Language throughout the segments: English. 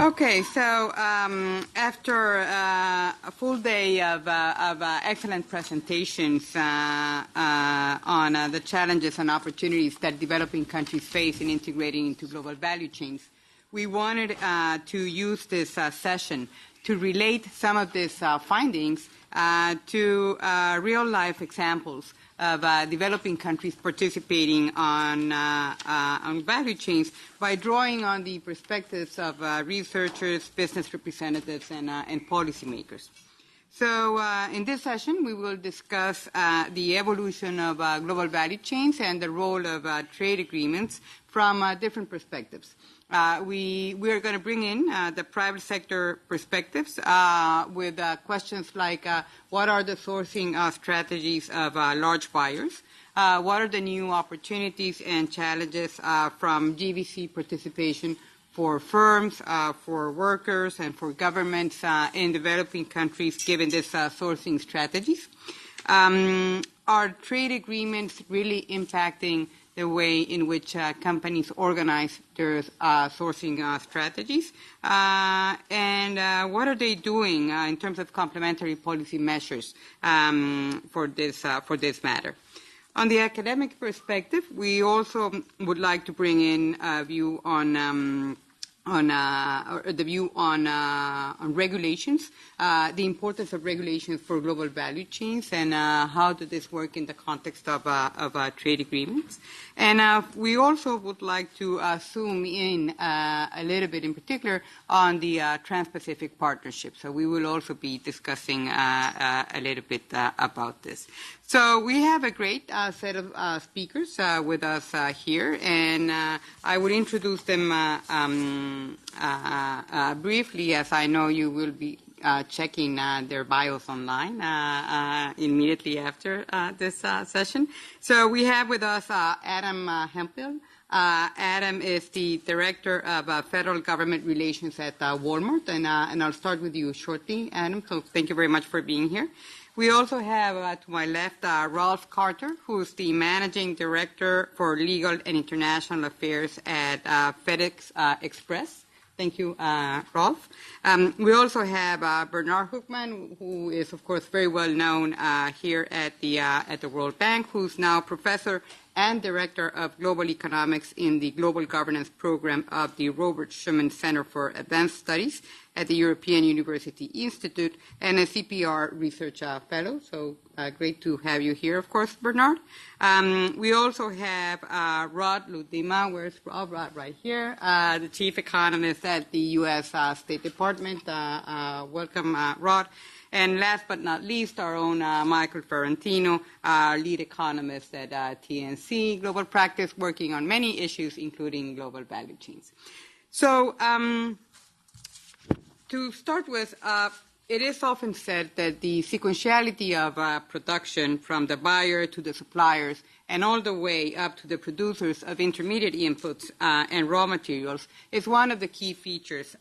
Okay, so after a full day of excellent presentations on the challenges and opportunities that developing countries face in integrating into global value chains, we wanted to use this session to relate some of these findings to real-life examples of developing countries participating on value chains by drawing on the perspectives of researchers, business representatives, and policymakers. So in this session, we will discuss the evolution of global value chains and the role of trade agreements from different perspectives. We are going to bring in the private sector perspectives with questions like what are the sourcing strategies of large buyers? What are the new opportunities and challenges from GVC participation for firms, for workers, and for governments in developing countries given these sourcing strategies? Are trade agreements really impacting the way in which companies organize their sourcing strategies, and what are they doing in terms of complementary policy measures for this matter? On the academic perspective, we also would like to bring in a view on regulations, the importance of regulations for global value chains, and how does this work in the context of trade agreements. And we also would like to zoom in a little bit in particular on the Trans-Pacific Partnership. So we will also be discussing a little bit about this. So we have a great set of speakers with us here, and I will introduce them briefly, as I know you will be checking their bios online immediately after this session. So we have with us Adam Hemphill. Adam is the Director of Federal Government Relations at Walmart, and I'll start with you shortly, Adam, so thank you very much for being here. We also have to my left Rolf Carter, who's the Managing Director for Legal and International Affairs at FedEx Express. Thank you, Rolf. We also have Bernard Hoekman, who is, of course, very well known here at the World Bank, who's now Professor and Director of Global Economics in the Global Governance Program of the Robert Schuman Center for Advanced Studies at the European University Institute, and a CEPR Research Fellow. So great to have you here, of course, Bernard. We also have Rod Ludema. Where's Rod? Rod right here, the Chief Economist at the U.S. State Department. Welcome, Rod. And last but not least, our own Michael Ferrantino, lead economist at TNC Global Practice, working on many issues, including global value chains. So to start with, it is often said that the sequentiality of production from the buyer to the suppliers and all the way up to the producers of intermediate inputs and raw materials is one of the key features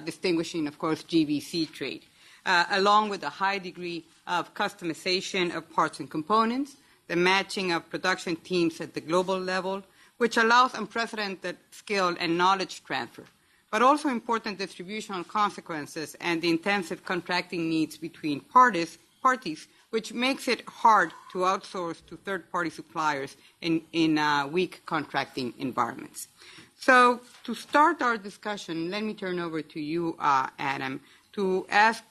distinguishing, of course, GVC trade. Along with a high degree of customization of parts and components, the matching of production teams at the global level, which allows unprecedented skill and knowledge transfer, but also important distributional consequences and the intensive contracting needs between parties, which makes it hard to outsource to third-party suppliers in weak contracting environments. So to start our discussion, let me turn over to you, Adam, to ask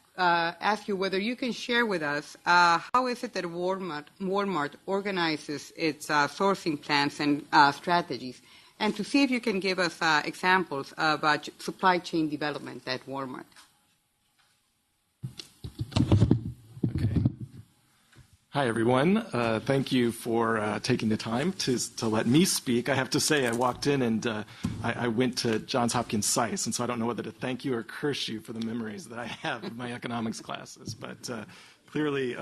you whether you can share with us how is it that Walmart organizes its sourcing plans and strategies, and to see if you can give us examples of supply chain development at Walmart. Okay. Hi, everyone. Thank you for taking the time to let me speak. I have to say, I walked in and I went to Johns Hopkins SAIS, and so I don't know whether to thank you or curse you for the memories that I have of my economics classes. But clearly,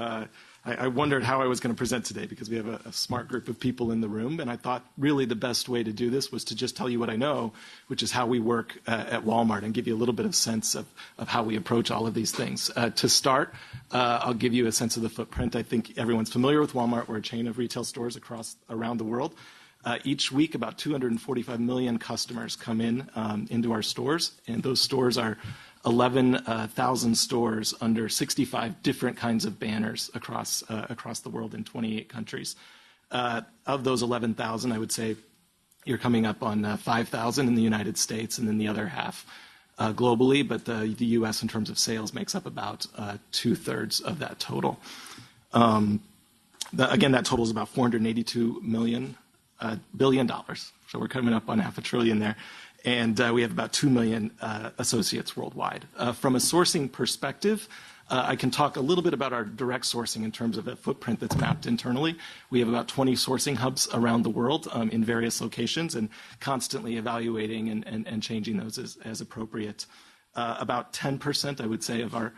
I wondered how I was going to present today because we have a smart group of people in the room, and I thought really the best way to do this was to just tell you what I know, which is how we work at Walmart, and give you a little bit of sense of how we approach all of these things. To start, I'll give you a sense of the footprint. I think everyone's familiar with Walmart. We're a chain of retail stores around the world. Each week, about 245 million customers come into our stores, and those stores are 11,000 stores under 65 different kinds of banners across the world in 28 countries. Of those 11,000, I would say you're coming up on 5,000 in the United States, and then the other half globally. But the U.S. in terms of sales makes up about 2/3 of that total. Again, that total is about $482 billion. So we're coming up on $500 billion there. And we have about 2 million associates worldwide. From a sourcing perspective, I can talk a little bit about our direct sourcing in terms of a footprint that's mapped internally. We have about 20 sourcing hubs around the world in various locations and constantly evaluating and changing those as appropriate. About 10%, I would say, of our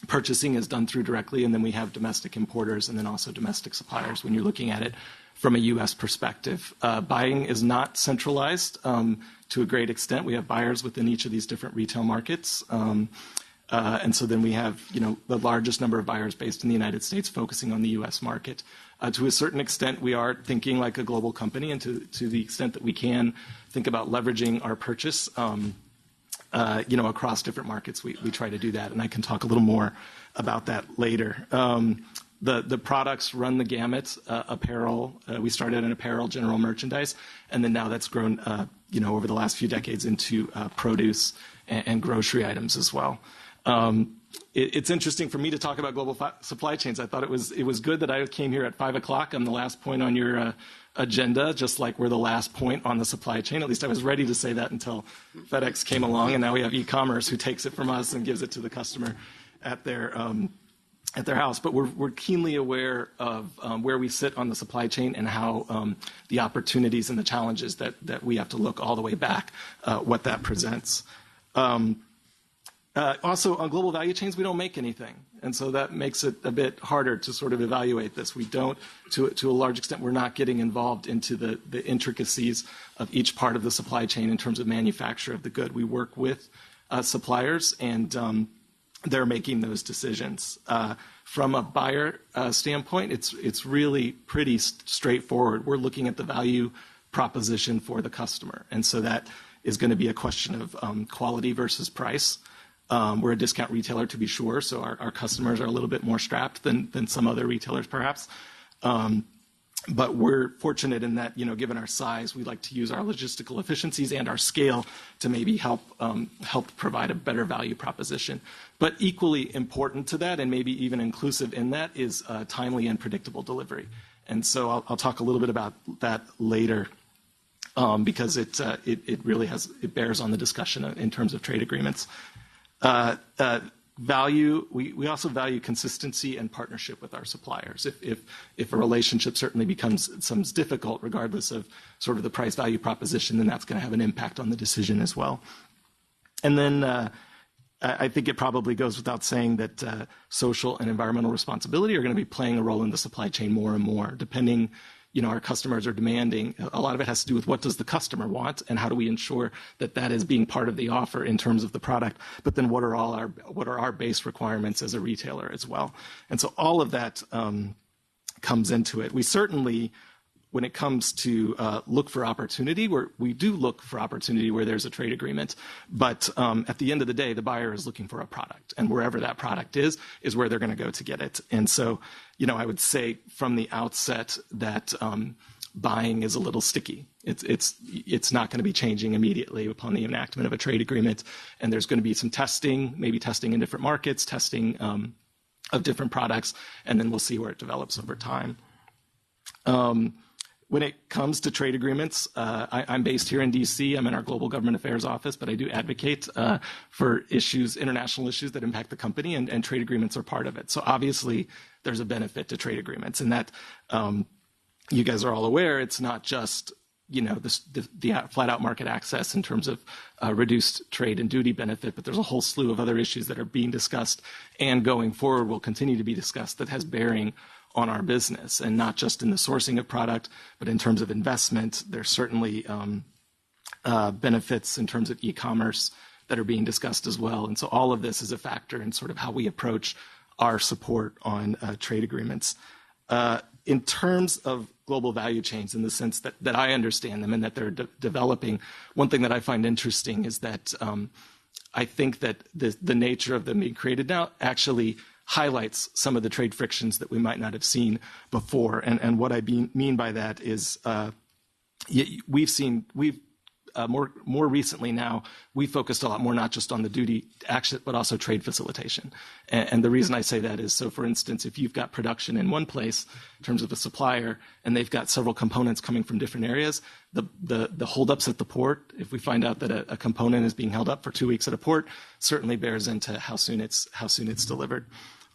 purchasing is done through directly, and then we have domestic importers and then also domestic suppliers when you're looking at it from a U.S. perspective. Buying is not centralized to a great extent. We have buyers within each of these different retail markets. And so then we have, the largest number of buyers based in the United States focusing on the U.S. market. To a certain extent, we are thinking like a global company, and to the extent that we can think about leveraging our purchase, across different markets, we try to do that. And I can talk a little more about that later. The products run the gamut. Apparel, we started in apparel, general merchandise, and then now that's grown, over the last few decades into produce and grocery items as well. It's interesting for me to talk about global supply chains. I thought it was good that I came here at 5 o'clock. I'm the last point on your agenda, just like we're the last point on the supply chain. At least I was ready to say that until FedEx came along, and now we have e-commerce who takes it from us and gives it to the customer at their house. But we're keenly aware of where we sit on the supply chain and how the opportunities and the challenges that we have to look all the way back, what that presents. Also, on global value chains, we don't make anything. And so that makes it a bit harder to sort of evaluate this. We don't, to a large extent, we're not getting involved into the intricacies of each part of the supply chain in terms of manufacture of the good. We work with suppliers, and they're making those decisions. From a buyer standpoint, it's really pretty straightforward. We're looking at the value proposition for the customer. And so that is going to be a question of quality versus price. We're a discount retailer, to be sure, so our customers are a little bit more strapped than some other retailers, perhaps. But we're fortunate in that, given our size, we like to use our logistical efficiencies and our scale to maybe help provide a better value proposition. But equally important to that, and maybe even inclusive in that, is timely and predictable delivery. And so I'll talk a little bit about that later, because it really bears on the discussion in terms of trade agreements. We also value consistency and partnership with our suppliers. If a relationship certainly becomes difficult, regardless of sort of the price value proposition, then that's going to have an impact on the decision as well. And then I think it probably goes without saying that social and environmental responsibility are going to be playing a role in the supply chain more and more, depending. Our customers are demanding. A lot of it has to do with what does the customer want, and how do we ensure that is being part of the offer in terms of the product. But then what are our base requirements as a retailer as well? And so all of that comes into it. We certainly, when it comes to look for opportunity, we do look for opportunity where there's a trade agreement. But at the end of the day, the buyer is looking for a product, and wherever that product is where they're going to go to get it. And so, I would say from the outset that buying is a little sticky. It's not going to be changing immediately upon the enactment of a trade agreement, and there's going to be some testing, maybe testing in different markets, testing of different products, and then we'll see where it develops over time. When it comes to trade agreements, I'm based here in D.C. I'm in our Global Government Affairs office, but I do advocate for international issues that impact the company, and trade agreements are part of it. So obviously, there's a benefit to trade agreements, and that you guys are all aware. It's not just the flat-out market access in terms of reduced trade and duty benefit, but there's a whole slew of other issues that are being discussed and going forward will continue to be discussed that has bearing on our business, and not just in the sourcing of product, but in terms of investment. There's certainly benefits in terms of e-commerce that are being discussed as well. And so all of this is a factor in sort of how we approach our support on trade agreements. In terms of global value chains in the sense that I understand them and that they're developing. One thing that I find interesting is that I think that the nature of them being created now actually highlights some of the trade frictions that we might not have seen before. And what I mean by that is more recently now, we focused a lot more not just on the duty action, but also trade facilitation. And the reason I say that is, so for instance, if you've got production in one place in terms of a supplier, and they've got several components coming from different areas, the holdups at the port, if we find out that a component is being held up for 2 weeks at a port, certainly bears into how soon it's delivered.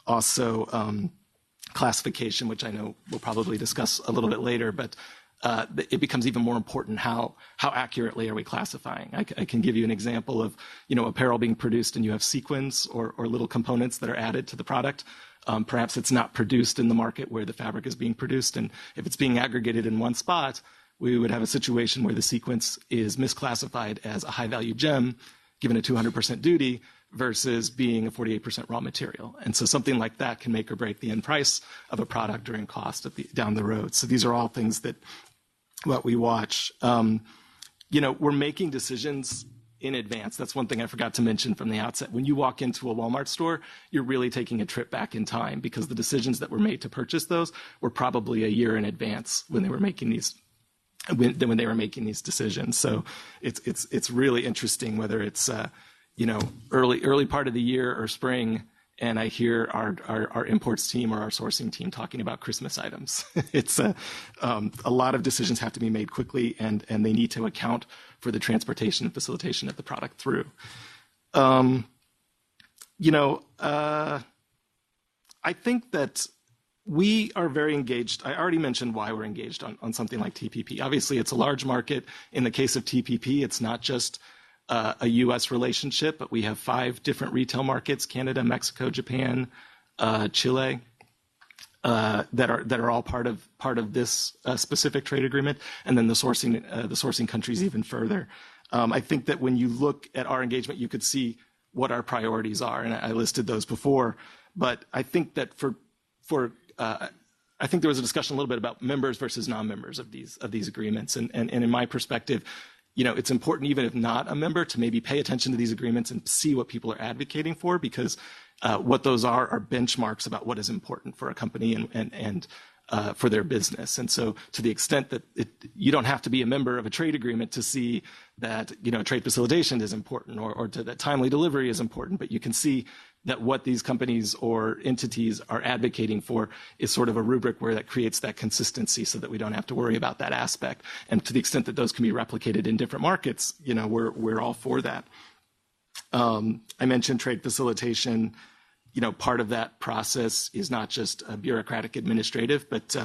Also, classification, which I know we'll probably discuss a little bit later, but it becomes even more important how accurately are we classifying. I can give you an example of, apparel being produced and you have sequins or little components that are added to the product. Perhaps it's not produced in the market where the fabric is being produced. And if it's being aggregated in one spot, we would have a situation where the sequence is misclassified as a high value gem, given a 200% duty versus being a 48% raw material. And so something like that can make or break the end price of a product or in cost down the road. So these are all things that what we watch. We're making decisions in advance. That's one thing I forgot to mention from the outset. When you walk into a Walmart store, you're really taking a trip back in time because the decisions that were made to purchase those were probably a year in advance when they were making these decisions. So it's really interesting whether it's early part of the year or spring, and I hear our imports team or our sourcing team talking about Christmas items. It's a lot of decisions have to be made quickly, and they need to account for the transportation and facilitation of the product through. I think that we are very engaged. I already mentioned why we're engaged on something like TPP. Obviously, it's a large market. In the case of TPP, it's not just a U.S. relationship, but we have 5 different retail markets: Canada, Mexico, Japan, Chile, that are all part of this specific trade agreement, and then the sourcing countries even further. I think that when you look at our engagement, you could see what our priorities are, and I listed those before. But I think that I think there was a discussion a little bit about members versus non-members of these agreements, and in my perspective, it's important, even if not a member, to maybe pay attention to these agreements and see what people are advocating for, because what those are benchmarks about what is important for a company and for their business. And so to the extent that you don't have to be a member of a trade agreement to see that, trade facilitation is important or that timely delivery is important, but you can see that what these companies or entities are advocating for is sort of a rubric where that creates that consistency so that we don't have to worry about that aspect. And to the extent that those can be replicated in different markets, we're all for that. I mentioned trade facilitation. Part of that process is not just bureaucratic administrative, but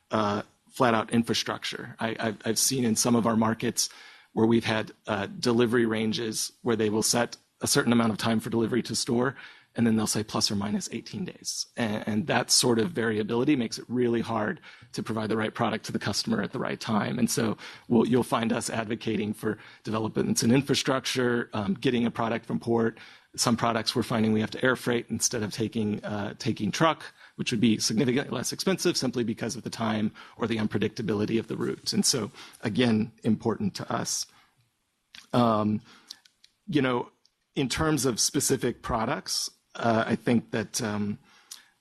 flat out infrastructure. I've seen in some of our markets where we've had delivery ranges where they will set a certain amount of time for delivery to store, and then they'll say plus or minus 18 days. And that sort of variability makes it really hard to provide the right product to the customer at the right time. And so you'll find us advocating for developments in infrastructure, getting a product from port. Some products we're finding we have to air freight instead of taking truck, which would be significantly less expensive simply because of the time or the unpredictability of the route. And so, again, important to us. In terms of specific products, I think that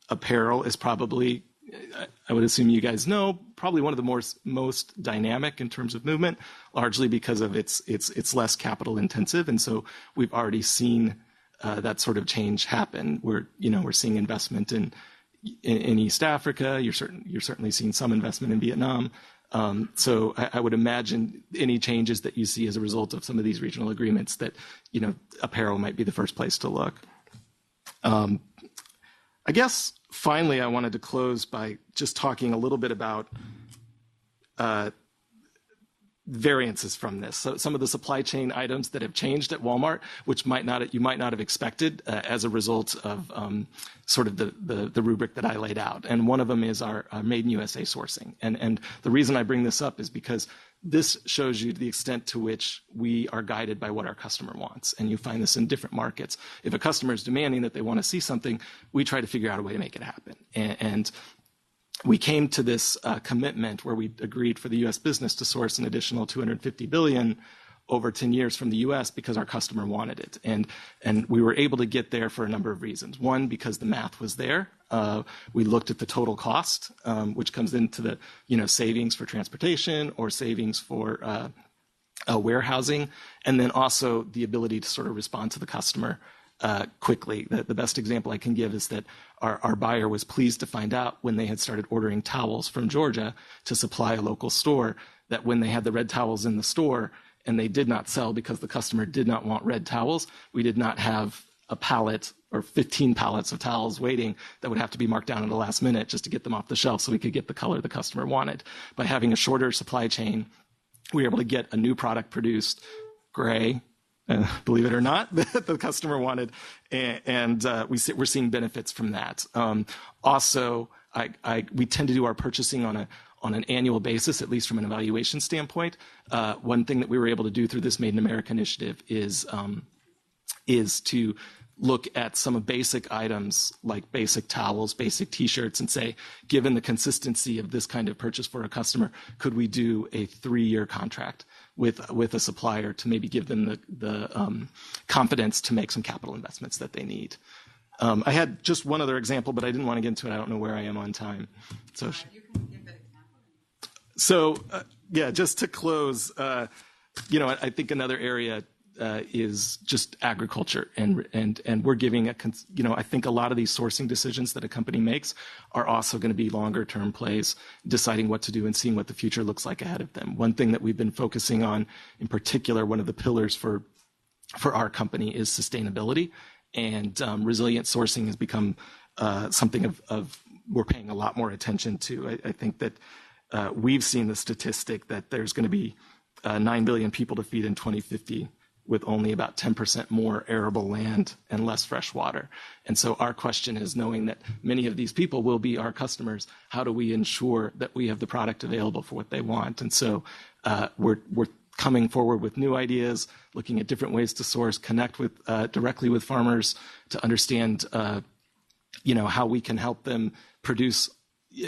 apparel is probably, I would assume you guys know, probably one of the most dynamic in terms of movement, largely because of it's less capital intensive, and so we've already seen that sort of change happen. We're seeing investment in East Africa. You're certainly seeing some investment in Vietnam. So I would imagine any changes that you see as a result of some of these regional agreements that, apparel might be the first place to look. I guess finally I wanted to close by just talking a little bit about variances from this. So some of the supply chain items that have changed at Walmart, which you might not have expected as a result of sort of the rubric that I laid out. And one of them is our Made in USA sourcing. And the reason I bring this up is because this shows you the extent to which we are guided by what our customer wants. And you find this in different markets. If a customer is demanding that they want to see something, we try to figure out a way to make it happen. And we came to this commitment where we agreed for the U.S. business to source an additional $250 billion over 10 years from the U.S. because our customer wanted it. And we were able to get there for a number of reasons. One, because the math was there. We looked at the total cost, which comes into the savings for transportation or savings for warehousing, and then also the ability to sort of respond to the customer quickly. The best example I can give is that our buyer was pleased to find out when they had started ordering towels from Georgia to supply a local store that when they had the red towels in the store and they did not sell because the customer did not want red towels, we did not have a pallet or 15 pallets of towels waiting that would have to be marked down at the last minute just to get them off the shelf so we could get the color the customer wanted. By having a shorter supply chain, we were able to get a new product produced, gray, believe it or not, that the customer wanted, and we're seeing benefits from that. Also, we tend to do our purchasing on an annual basis, at least from an evaluation standpoint. One thing that we were able to do through this Made in America initiative is to look at some of basic items like basic towels, basic T-shirts, and say, given the consistency of this kind of purchase for a customer, could we do a 3-year contract with a supplier to maybe give them the confidence to make some capital investments that they need. I had just one other example, but I didn't want to get into it. I don't know where I am on time. So, you can give that example. Yeah, just to close, I think another area is just agriculture, and we're giving I think a lot of these sourcing decisions that a company makes are also going to be longer term plays, deciding what to do and seeing what the future looks like ahead of them. One thing that we've been focusing on, in particular, one of the pillars for our company is sustainability, and resilient sourcing has become something of we're paying a lot more attention to. I think that we've seen the statistic that there's going to be 9 billion people to feed in 2050 with only about 10% more arable land and less fresh water. And so our question is, knowing that many of these people will be our customers, how do we ensure that we have the product available for what they want? And so we're coming forward with new ideas, looking at different ways to source, connect with directly with farmers to understand how we can help them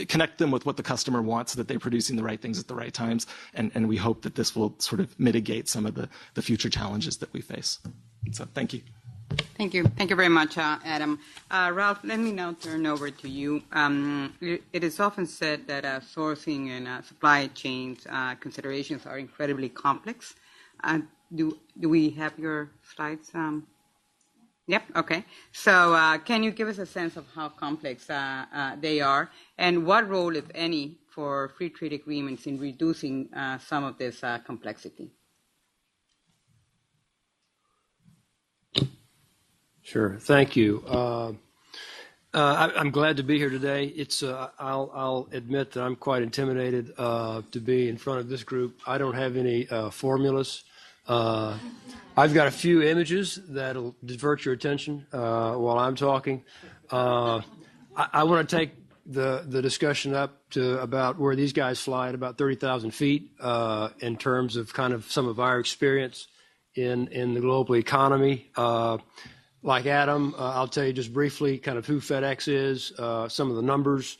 connect them with what the customer wants so that they're producing the right things at the right times. And we hope that this will sort of mitigate some of the future challenges that we face. So thank you. Thank you. Thank you very much, Adam. Ralph, let me now turn over to you. It is often said that sourcing and supply chains considerations are incredibly complex. Do we have your slides? Yep. Okay. So can you give us a sense of how complex they are, and what role, if any, for free trade agreements in reducing some of this complexity? Sure. Thank you. I'm glad to be here today. I'll admit that I'm quite intimidated to be in front of this group. I don't have any formulas. I've got a few images that'll divert your attention while I'm talking. I want to take the discussion up to about where these guys fly at about 30,000 feet in terms of kind of some of our experience in the global economy. Like Adam, I'll tell you just briefly kind of who FedEx is, some of the numbers.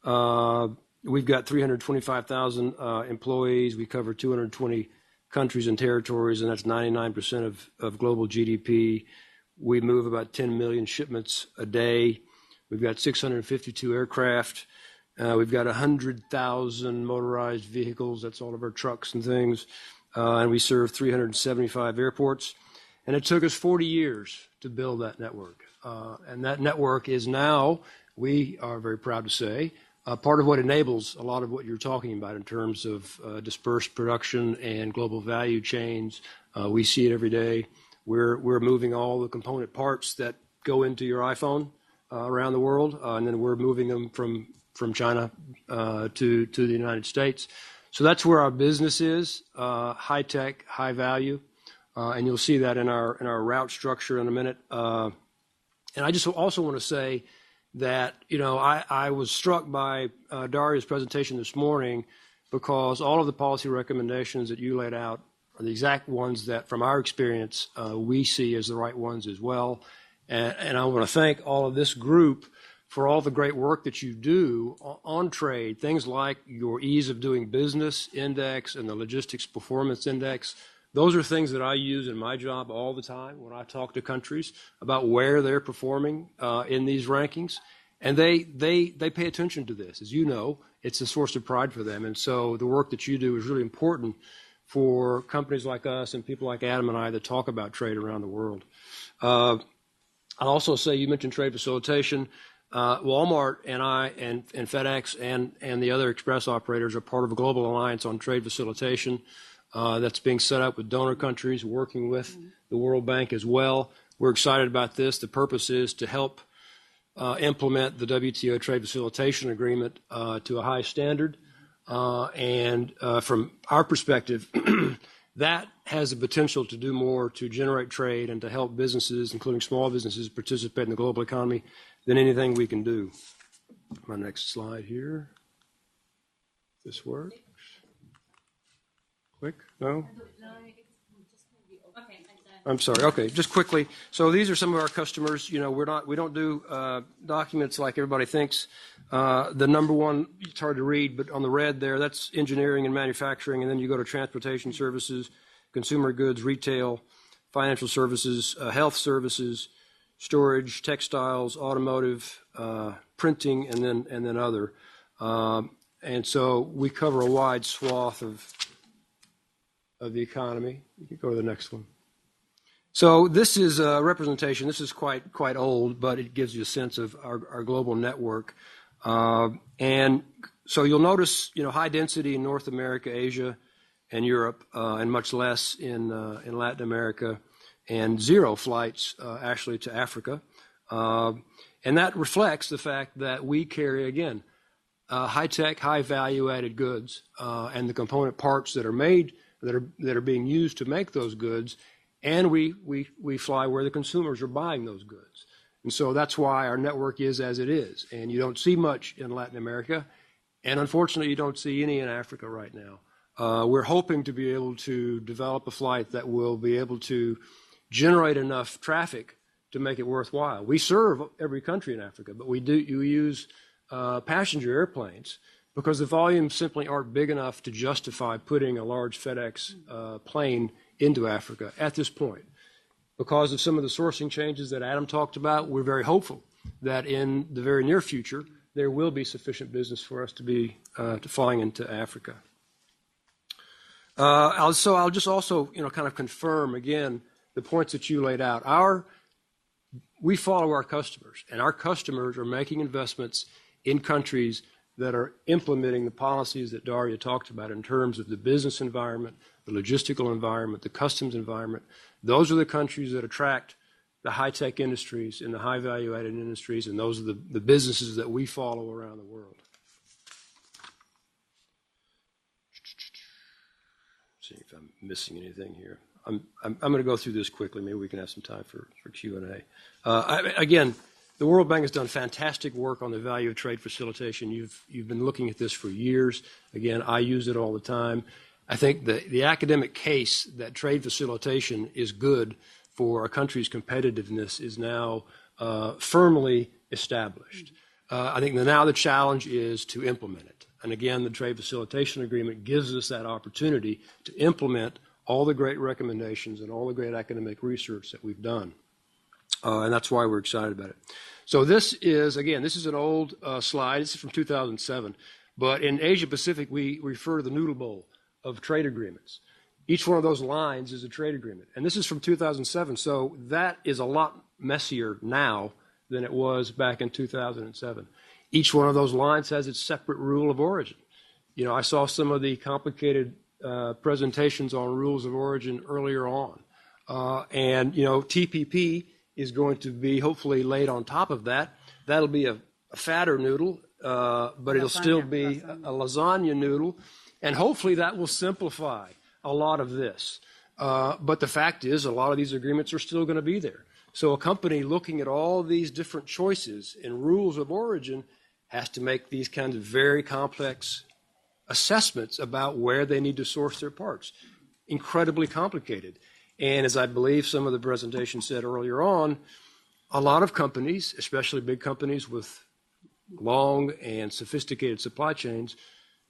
We've got 325,000 employees. We cover 220 countries and territories, and that's 99% of global GDP. We move about 10 million shipments a day. We've got 652 aircraft. We've got 100,000 motorized vehicles. That's all of our trucks and things. And we serve 375 airports. And it took us 40 years to build that network. And that network is now, we are very proud to say, part of what enables a lot of what you're talking about in terms of dispersed production and global value chains. We see it every day. We're moving all the component parts that go into your iPhone around the world, and then we're moving them from China to the United States. So that's where our business is, high tech, high value, and you'll see that in our route structure in a minute. And I just also want to say that, I was struck by Daria's presentation this morning because all of the policy recommendations that you laid out are the exact ones that, from our experience, we see as the right ones as well. And I want to thank all of this group for all the great work that you do on trade, things like your ease of doing business index and the logistics performance index. Those are things that I use in my job all the time when I talk to countries about where they're performing in these rankings. And they pay attention to this. As you know, it's a source of pride for them. And so the work that you do is really important for companies like us and people like Adam and I that talk about trade around the world. I'll also say, you mentioned trade facilitation. Walmart and I and FedEx and the other express operators are part of a global alliance on trade facilitation that's being set up with donor countries, working with the World Bank as well. We're excited about this. The purpose is to help implement the WTO trade facilitation agreement to a high standard. And from our perspective, that has the potential to do more to generate trade and to help businesses, including small businesses, participate in the global economy than anything we can do. My next slide here. This works. Quick? No? I'm sorry. Okay, just quickly. So these are some of our customers. You know, we don't do documents like everybody thinks. The number one, it's hard to read, but on the red there, that's engineering and manufacturing, and then you go to transportation services, consumer goods, retail, financial services, health services, storage, textiles, automotive, printing, and then other. And so we cover a wide swath of the economy. You can go to the next one. So this is a representation. This is quite old, but it gives you a sense of our global network. And so you'll notice, you know, high density in North America, Asia, and Europe, and much less in Latin America, and zero flights actually to Africa. And that reflects the fact that we carry, again, high-tech, high-value-added goods, and the component parts that are made, that are being used to make those goods, and we fly where the consumers are buying those goods. And so that's why our network is as it is. And you don't see much in Latin America, and unfortunately you don't see any in Africa right now. We're hoping to be able to develop a flight that will be able to generate enough traffic to make it worthwhile. We serve every country in Africa, but we use passenger airplanes because the volumes simply aren't big enough to justify putting a large FedEx plane into Africa at this point. Because of some of the sourcing changes that Adam talked about, we're very hopeful that in the very near future there will be sufficient business for us to be flying into Africa. I'll just also, you know, kind of confirm again the points that you laid out. We follow our customers, and our customers are making investments in countries that are implementing the policies that Daria talked about in terms of the business environment, the logistical environment, the customs environment. Those are the countries that attract the high-tech industries and the high-value-added industries, and those are the businesses that we follow around the world. See if I'm missing anything here. I'm going to go through this quickly. Maybe we can have some time for Q&A. Again, the World Bank has done fantastic work on the value of trade facilitation. You've been looking at this for years. Again, I use it all the time. I think the academic case that trade facilitation is good for a country's competitiveness is now firmly established. I think that now the challenge is to implement it. And again, the trade facilitation agreement gives us that opportunity to implement all the great recommendations and all the great academic research that we've done. And that's why we're excited about it. So this is an old slide. This is from 2007. But in Asia Pacific, we refer to the noodle bowl of trade agreements. Each one of those lines is a trade agreement. And this is from 2007. So that is a lot messier now than it was back in 2007. Each one of those lines has its separate rule of origin. You know, I saw some of the complicated presentations on rules of origin earlier on. And, you know, TPP is going to be hopefully laid on top of that. That'll be a fatter noodle, but it'll still be a lasagna noodle. And hopefully that will simplify a lot of this. But the fact is, a lot of these agreements are still going to be there. So a company looking at all these different choices and rules of origin has to make these kinds of very complex assessments about where they need to source their parts. Incredibly complicated. And as I believe some of the presentation said earlier on, a lot of companies, especially big companies with long and sophisticated supply chains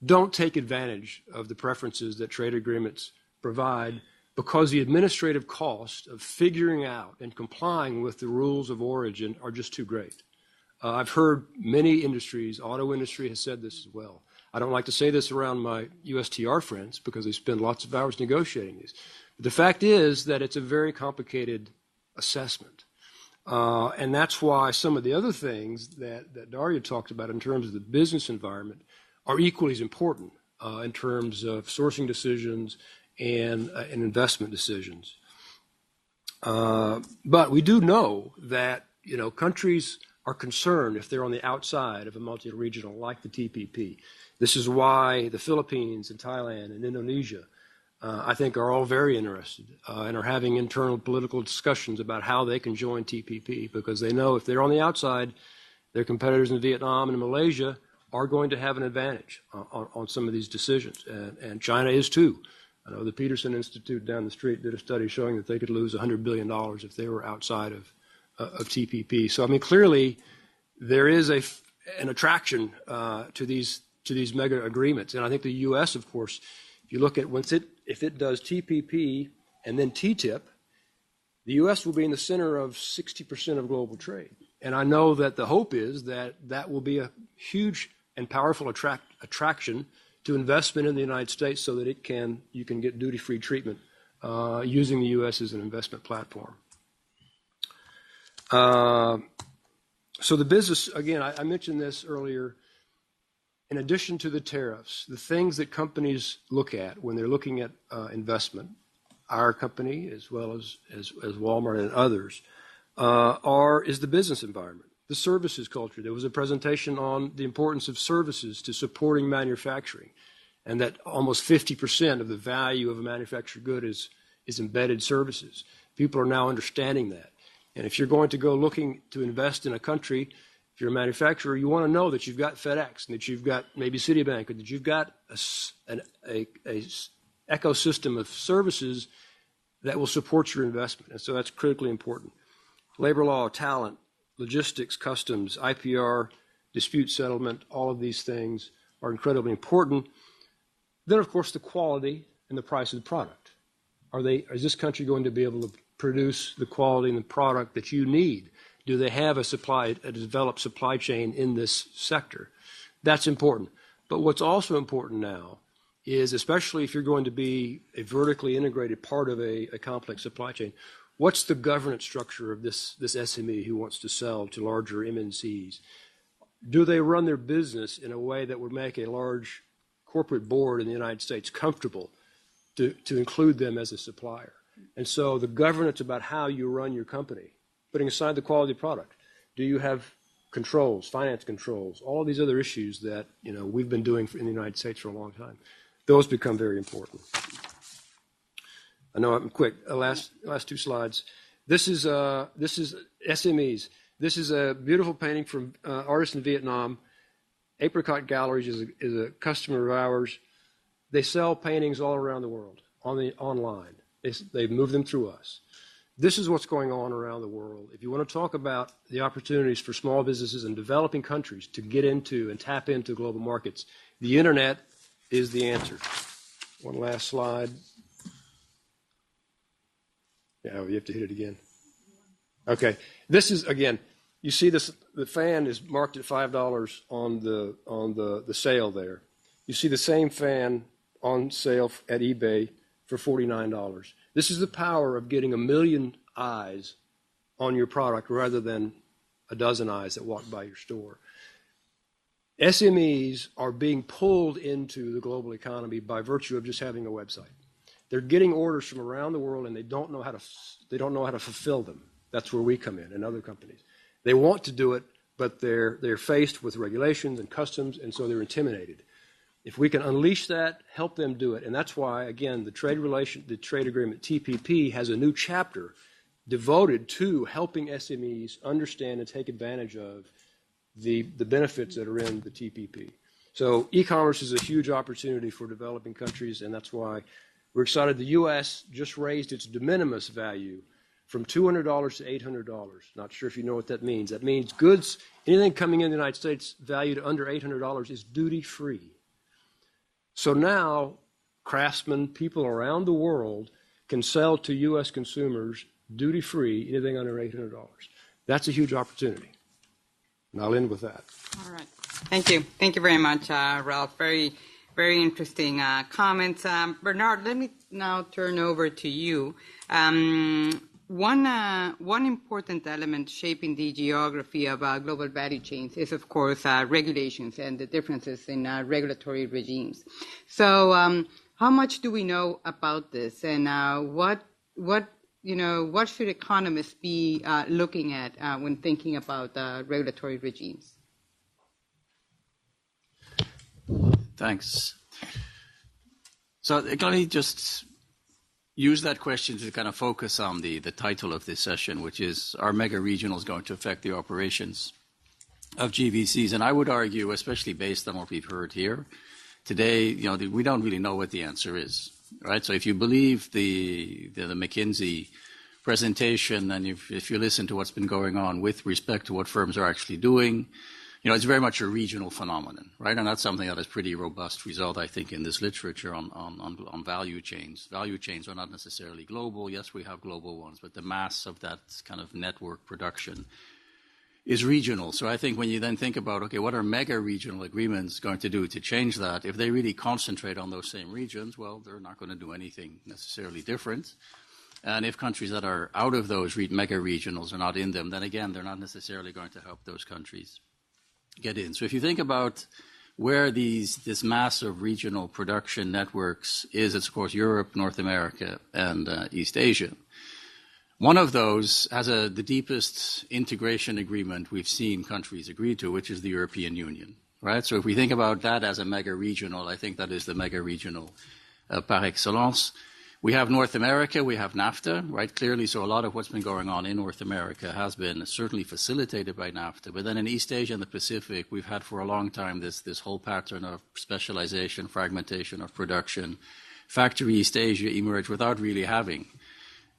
don't take advantage of the preferences that trade agreements provide because the administrative cost of figuring out and complying with the rules of origin are just too great. I've heard many industries, auto industry has said this as well. I don't like to say this around my USTR friends because they spend lots of hours negotiating these. But the fact is that it's a very complicated assessment. And that's why some of the other things that Daria talked about in terms of the business environment are equally as important in terms of sourcing decisions and investment decisions. But we do know that, countries are concerned if they're on the outside of a multi-regional like the TPP. This is why the Philippines and Thailand and Indonesia, I think, are all very interested and are having internal political discussions about how they can join TPP because they know if they're on the outside, their competitors in Vietnam and Malaysia are going to have an advantage on some of these decisions. And China is too. I know the Peterson Institute down the street did a study showing that they could lose $100 billion if they were outside of TPP. So, I mean, clearly there is an attraction to these mega agreements. And I think the U.S., of course, if you look at if it does TPP and then TTIP, the U.S. will be in the center of 60% of global trade. And I know that the hope is that will be a huge and powerful attraction to investment in the United States so that you can get duty-free treatment using the U.S. as an investment platform. So the business, again, I mentioned this earlier, in addition to the tariffs, the things that companies look at when they're looking at investment, our company as well as Walmart and others, is the business environment, the services culture. There was a presentation on the importance of services to supporting manufacturing, and that almost 50% of the value of a manufactured good is embedded services. People are now understanding that. And if you're going to go looking to invest in a country, if you're a manufacturer, you want to know that you've got FedEx, and that you've got maybe Citibank, or that you've got an ecosystem of services that will support your investment. And so that's critically important. Labor law, talent, logistics, customs, IPR, dispute settlement, all of these things are incredibly important. Then, of course, the quality and the price of the product. Is this country going to be able to produce the quality and the product that you need? Do they have a developed supply chain in this sector? That's important. But what's also important now is, especially if you're going to be a vertically integrated part of a complex supply chain, what's the governance structure of this SME who wants to sell to larger MNCs? Do they run their business in a way that would make a large corporate board in the United States comfortable to include them as a supplier? And so the governance about how you run your company, putting aside the quality product, do you have controls, finance controls, all these other issues that we've been doing in the United States for a long time? Those become very important. I know I'm quick. Last two slides. This is SMEs. This is a beautiful painting from artists in Vietnam. Apricot Galleries is a customer of ours. They sell paintings all around the world online. They've moved them through us. This is what's going on around the world. If you want to talk about the opportunities for small businesses in developing countries to get into and tap into global markets, the internet is the answer. One last slide. Yeah, you have to hit it again. Okay. This is, again, you see this, the fan is marked at $5 on the sale there. You see the same fan on sale at eBay for $49. This is the power of getting 1 million eyes on your product rather than a dozen eyes that walk by your store. SMEs are being pulled into the global economy by virtue of just having a website. They're getting orders from around the world, and they don't know how to fulfill them. That's where we come in, and other companies. They want to do it, but they're faced with regulations and customs, and so they're intimidated. If we can unleash that, help them do it, and that's why, again, the trade agreement TPP has a new chapter devoted to helping SMEs understand and take advantage of the benefits that are in the TPP. So e-commerce is a huge opportunity for developing countries, and that's why we're excited. The U.S. just raised its de minimis value from $200 to $800. Not sure if you know what that means. That means goods, anything coming in the United States valued under $800 is duty-free. So now craftsmen, people around the world can sell to U.S. consumers duty-free anything under $800. That's a huge opportunity. And I'll end with that. All right. Thank you. Thank you very much, Ralph. Very, very interesting comments. Bernard, let me now turn over to you. One important element shaping the geography of global value chains is, of course, regulations and the differences in regulatory regimes. So, how much do we know about this, and what should economists be looking at when thinking about regulatory regimes? Thanks. So let me just use that question to kind of focus on the title of this session, which is, are mega regionals going to affect the operations of GVCs? And I would argue, especially based on what we've heard here today, we don't really know what the answer is, right? So if you believe the McKinsey presentation, and if you listen to what's been going on with respect to what firms are actually doing, it's very much a regional phenomenon, right? And that's something that is pretty robust result, I think, in this literature on value chains. Value chains are not necessarily global. Yes, we have global ones, but the mass of that kind of network production is regional. So I think when you then think about, okay, what are mega regional agreements going to do to change that? If they really concentrate on those same regions, well, they're not going to do anything necessarily different. And if countries that are out of those mega regionals are not in them, then again, they're not necessarily going to help those countries get in. So if you think about where this mass of regional production networks is, it's of course Europe, North America, and East Asia. One of those has the deepest integration agreement we've seen countries agree to, which is the European Union, right? So if we think about that as a mega regional, I think that is the mega regional par excellence. We have North America, we have Nafta, right? Clearly, so a lot of what's been going on in North America has been certainly facilitated by Nafta. But then in East Asia and the Pacific, we've had for a long time this whole pattern of specialization, fragmentation of production. Factory East Asia emerged without really having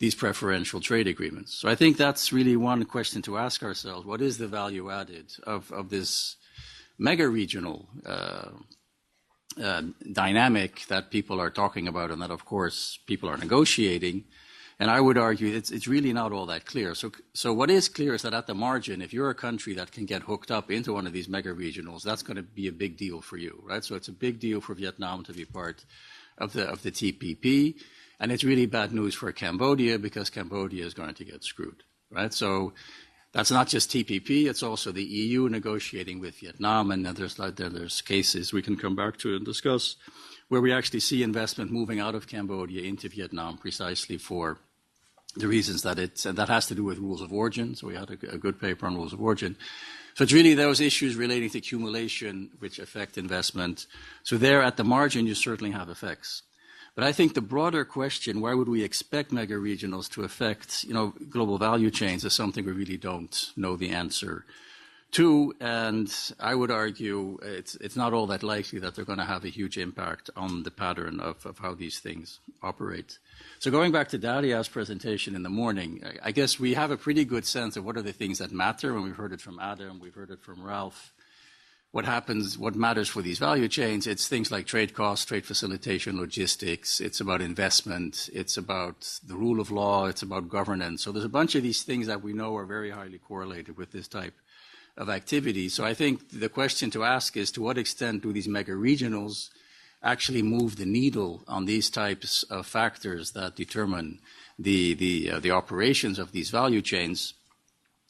these preferential trade agreements. So I think that's really one question to ask ourselves. What is the value added of this mega regional dynamic that people are talking about and that, of course, people are negotiating? And I would argue it's really not all that clear. So what is clear is that at the margin, if you're a country that can get hooked up into one of these mega regionals, that's going to be a big deal for you, right? So it's a big deal for Vietnam to be part of the TPP. And it's really bad news for Cambodia because Cambodia is going to get screwed, right? So that's not just TPP, it's also the EU negotiating with Vietnam, and there's cases we can come back to and discuss where we actually see investment moving out of Cambodia into Vietnam precisely for the reasons that and that has to do with rules of origin. So we had a good paper on rules of origin. So it's really those issues relating to accumulation which affect investment. So there at the margin, you certainly have effects. But I think the broader question, why would we expect mega regionals to affect, global value chains, is something we really don't know the answer to. And I would argue it's not all that likely that they're going to have a huge impact on the pattern of how these things operate. So going back to Daria's presentation in the morning, I guess we have a pretty good sense of what are the things that matter. And we've heard it from Adam, we've heard it from Ralph. What matters for these value chains, it's things like trade costs, trade facilitation, logistics, it's about investment, it's about the rule of law, it's about governance. So there's a bunch of these things that we know are very highly correlated with this type of activity. So I think the question to ask is, to what extent do these mega regionals actually move the needle on these types of factors that determine the operations of these value chains?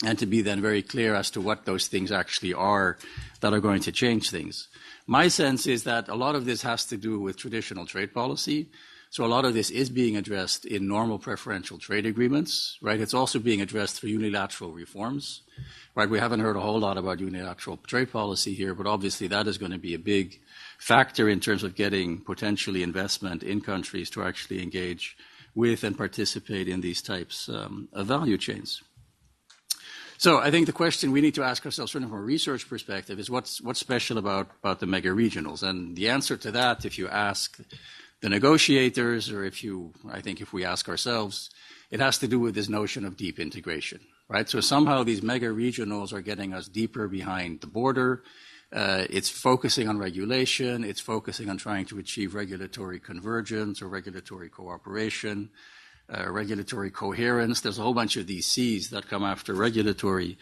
And to be then very clear as to what those things actually are that are going to change things. My sense is that a lot of this has to do with traditional trade policy. So a lot of this is being addressed in normal preferential trade agreements, right? It's also being addressed through unilateral reforms, right? We haven't heard a whole lot about unilateral trade policy here, but obviously that is going to be a big factor in terms of getting potentially investment in countries to actually engage with and participate in these types of value chains. So I think the question we need to ask ourselves from a research perspective is what's special about the mega regionals? And the answer to that, if you ask the negotiators, or if we ask ourselves, it has to do with this notion of deep integration, right? So somehow these mega regionals are getting us deeper behind the border. It's focusing on regulation. It's focusing on trying to achieve regulatory convergence or regulatory cooperation, regulatory coherence. There's a whole bunch of these C's that come after regulatory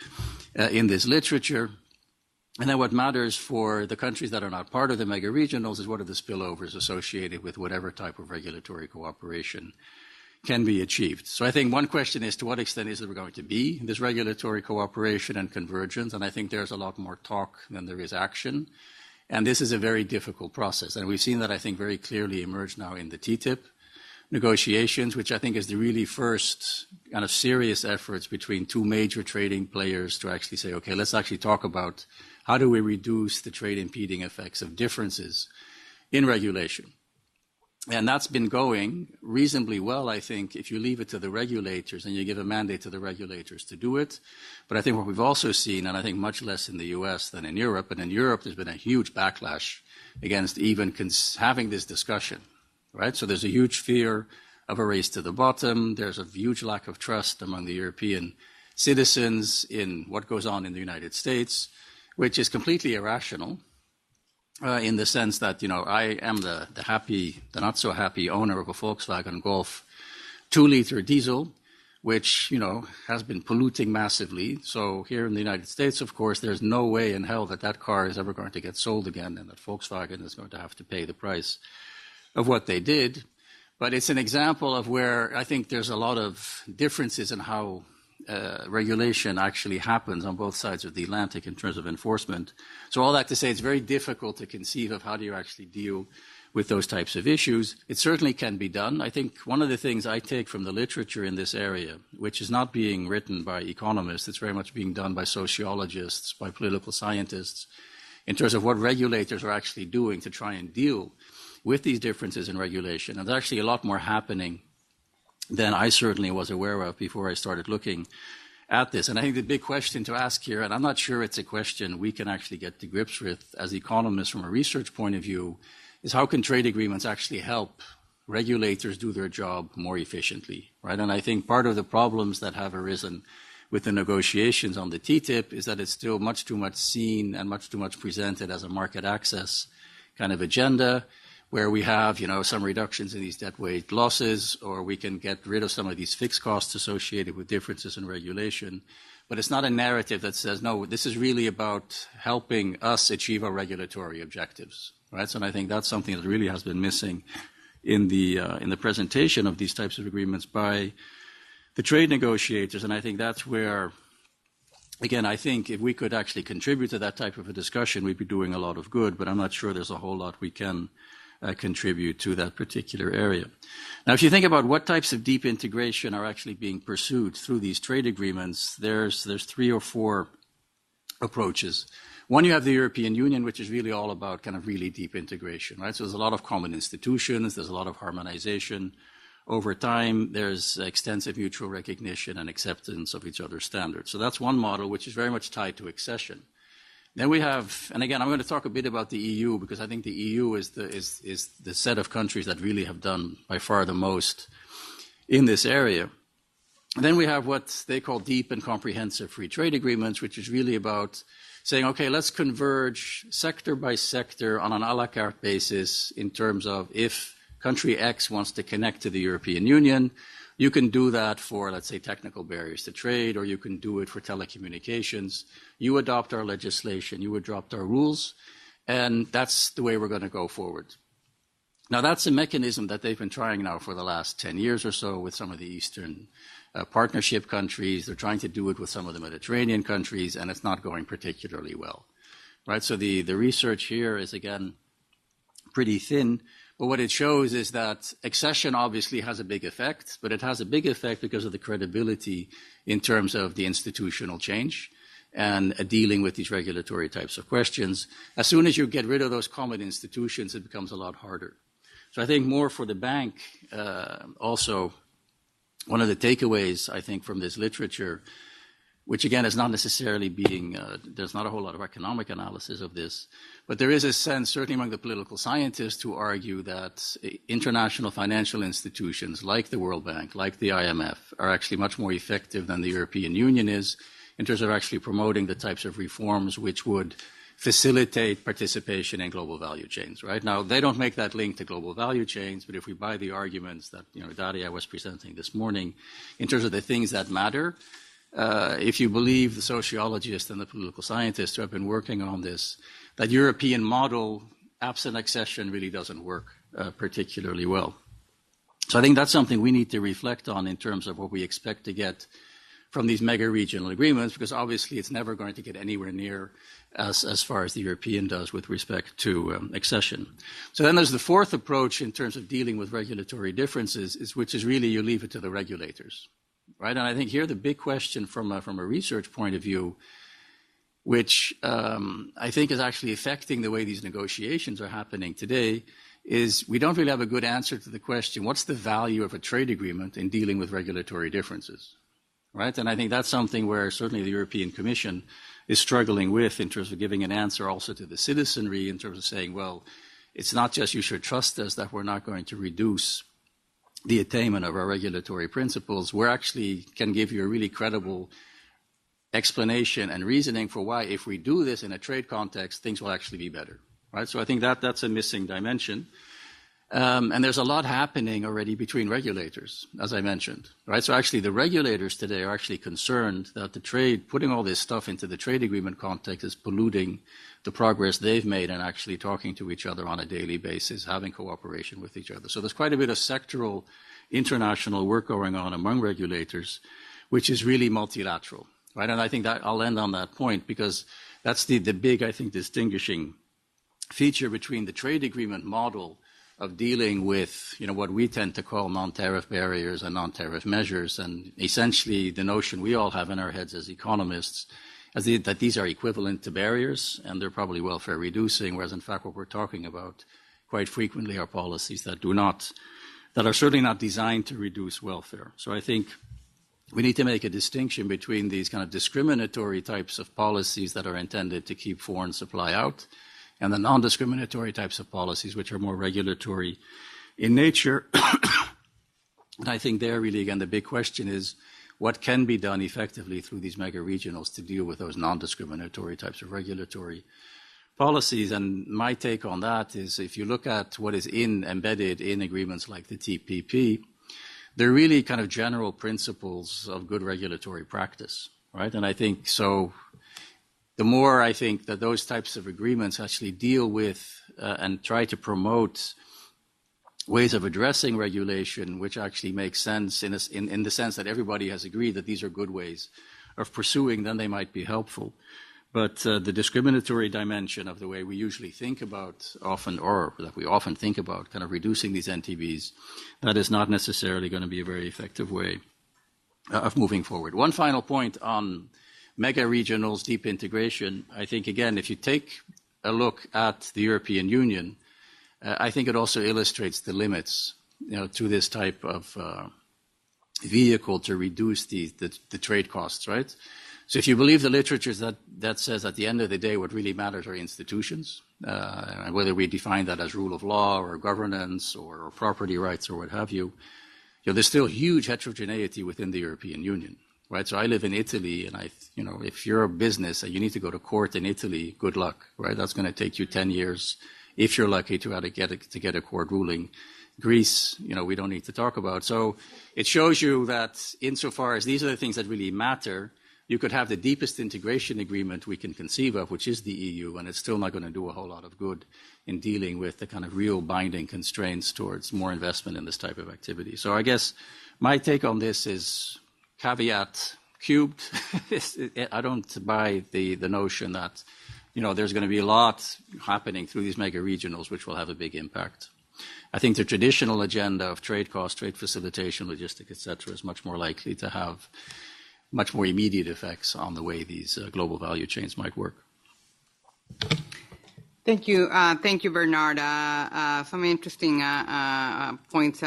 in this literature. And then what matters for the countries that are not part of the mega regionals is what are the spillovers associated with whatever type of regulatory cooperation can be achieved. So I think one question is, to what extent is there going to be this regulatory cooperation and convergence? And I think there's a lot more talk than there is action. And this is a very difficult process. And we've seen that, I think, very clearly emerge now in the TTIP negotiations, which I think is the really first kind of serious efforts between two major trading players to actually say, okay, let's actually talk about how do we reduce the trade impeding effects of differences in regulation. And that's been going reasonably well, I think, if you leave it to the regulators and you give a mandate to the regulators to do it. But I think what we've also seen, and I think much less in the US than in Europe, and in Europe there's been a huge backlash against even having this discussion, right? So there's a huge fear of a race to the bottom. There's a huge lack of trust among the European citizens in what goes on in the United States, which is completely irrational. In the sense that, I am the not so happy owner of a Volkswagen Golf 2-liter diesel, which, has been polluting massively. So here in the United States, of course, there's no way in hell that car is ever going to get sold again and that Volkswagen is going to have to pay the price of what they did. But it's an example of where I think there's a lot of differences in how regulation actually happens on both sides of the Atlantic in terms of enforcement. So all that to say, it's very difficult to conceive of how do you actually deal with those types of issues. It certainly can be done. I think one of the things I take from the literature in this area, which is not being written by economists, it's very much being done by sociologists, by political scientists, in terms of what regulators are actually doing to try and deal with these differences in regulation. And there's actually a lot more happening than I certainly was aware of before I started looking at this. And I think the big question to ask here, and I'm not sure it's a question we can actually get to grips with as economists from a research point of view, is how can trade agreements actually help regulators do their job more efficiently, right? And I think part of the problems that have arisen with the negotiations on the TTIP is that it's still much too much seen and much too much presented as a market access kind of agenda, where we have, some reductions in these deadweight losses, or we can get rid of some of these fixed costs associated with differences in regulation. But it's not a narrative that says, no, this is really about helping us achieve our regulatory objectives, right? So and I think that's something that really has been missing in the presentation of these types of agreements by the trade negotiators. And I think that's where, again, I think if we could actually contribute to that type of a discussion, we'd be doing a lot of good, but I'm not sure there's a whole lot we can contribute to that particular area. Now, if you think about what types of deep integration are actually being pursued through these trade agreements, there's 3 or 4 approaches. One, you have the European Union, which is really all about kind of really deep integration, right? So there's a lot of common institutions, there's a lot of harmonization. Over time, there's extensive mutual recognition and acceptance of each other's standards. So that's one model, which is very much tied to accession. Then we have, and again, I'm going to talk a bit about the EU because I think the EU is the set of countries that really have done by far the most in this area. And then we have what they call deep and comprehensive free trade agreements, which is really about saying, okay, let's converge sector by sector on an a la carte basis in terms of if country X wants to connect to the European Union, you can do that for, let's say, technical barriers to trade, or you can do it for telecommunications. You adopt our legislation, you adopt our rules, and that's the way we're going to go forward. Now, that's a mechanism that they've been trying now for the last 10 years or so with some of the Eastern partnership countries. They're trying to do it with some of the Mediterranean countries, and it's not going particularly well, right? So the research here is, again, pretty thin. But what it shows is that accession obviously has a big effect, but it has a big effect because of the credibility in terms of the institutional change and dealing with these regulatory types of questions. As soon as you get rid of those common institutions, it becomes a lot harder. So I think more for the bank, also one of the takeaways, I think, from this literature which again is not necessarily being, there's not a whole lot of economic analysis of this, but there is a sense, certainly among the political scientists, who argue that international financial institutions like the World Bank, like the IMF, are actually much more effective than the European Union is in terms of actually promoting the types of reforms which would facilitate participation in global value chains, right? Now, they don't make that link to global value chains, but if we buy the arguments that, Daria was presenting this morning, in terms of the things that matter, if you believe the sociologists and the political scientists who have been working on this, that European model, absent accession, really doesn't work particularly well. So I think that's something we need to reflect on in terms of what we expect to get from these mega regional agreements, because obviously it's never going to get anywhere near as far as the European does with respect to accession. So then there's the fourth approach in terms of dealing with regulatory differences, which is really you leave it to the regulators, right? And I think here the big question from a research point of view, which I think is actually affecting the way these negotiations are happening today, is we don't really have a good answer to the question, what's the value of a trade agreement in dealing with regulatory differences? Right? And I think that's something where certainly the European Commission is struggling with in terms of giving an answer also to the citizenry in terms of saying, well, it's not just you should trust us that we're not going to reduce the attainment of our regulatory principles. We actually can give you a really credible explanation and reasoning for why, if we do this in a trade context, things will actually be better. Right? So I think that's a missing dimension. And there's a lot happening already between regulators, as I mentioned, right? So actually the regulators today are actually concerned that the trade, putting all this stuff into the trade agreement context is polluting the progress they've made in actually talking to each other on a daily basis, having cooperation with each other. So there's quite a bit of sectoral international work going on among regulators, which is really multilateral, right? And I think that I'll end on that point because that's the big, I think, distinguishing feature between the trade agreement model of dealing with, what we tend to call non-tariff barriers and non-tariff measures, and essentially the notion we all have in our heads as economists that these are equivalent to barriers and they're probably welfare reducing, whereas in fact what we're talking about quite frequently are policies that are certainly not designed to reduce welfare. So I think we need to make a distinction between these kind of discriminatory types of policies that are intended to keep foreign supply out and the non-discriminatory types of policies, which are more regulatory in nature. And I think there really, again, the big question is what can be done effectively through these mega-regionals to deal with those non-discriminatory types of regulatory policies. And my take on that is if you look at what is embedded in agreements like the TPP, they're really kind of general principles of good regulatory practice, right? And I think so. The more I think that those types of agreements actually deal with and try to promote ways of addressing regulation, which actually makes sense in the sense that everybody has agreed that these are good ways of pursuing, then they might be helpful. But the discriminatory dimension of the way we usually think about that we often think about kind of reducing these NTBs, that is not necessarily going to be a very effective way of moving forward. One final point on mega-regionals, deep integration. I think, again, if you take a look at the European Union, I think it also illustrates the limits, to this type of vehicle to reduce the trade costs, right? So if you believe the literature that says at the end of the day what really matters are institutions, and whether we define that as rule of law or governance or property rights or what have you, there's still huge heterogeneity within the European Union. Right, so I live in Italy, and if you're a business and you need to go to court in Italy, good luck, right? That's going to take you 10 years, if you're lucky to get a court ruling. Greece, we don't need to talk about. So it shows you that insofar as these are the things that really matter, you could have the deepest integration agreement we can conceive of, which is the EU, and it's still not going to do a whole lot of good in dealing with the kind of real binding constraints towards more investment in this type of activity. So I guess my take on this is caveat cubed. I don't buy the notion that, there's going to be a lot happening through these mega regionals which will have a big impact. I think the traditional agenda of trade cost, trade facilitation, logistics, etc., is much more likely to have much more immediate effects on the way these global value chains might work. Thank you, Bernard. Some interesting points.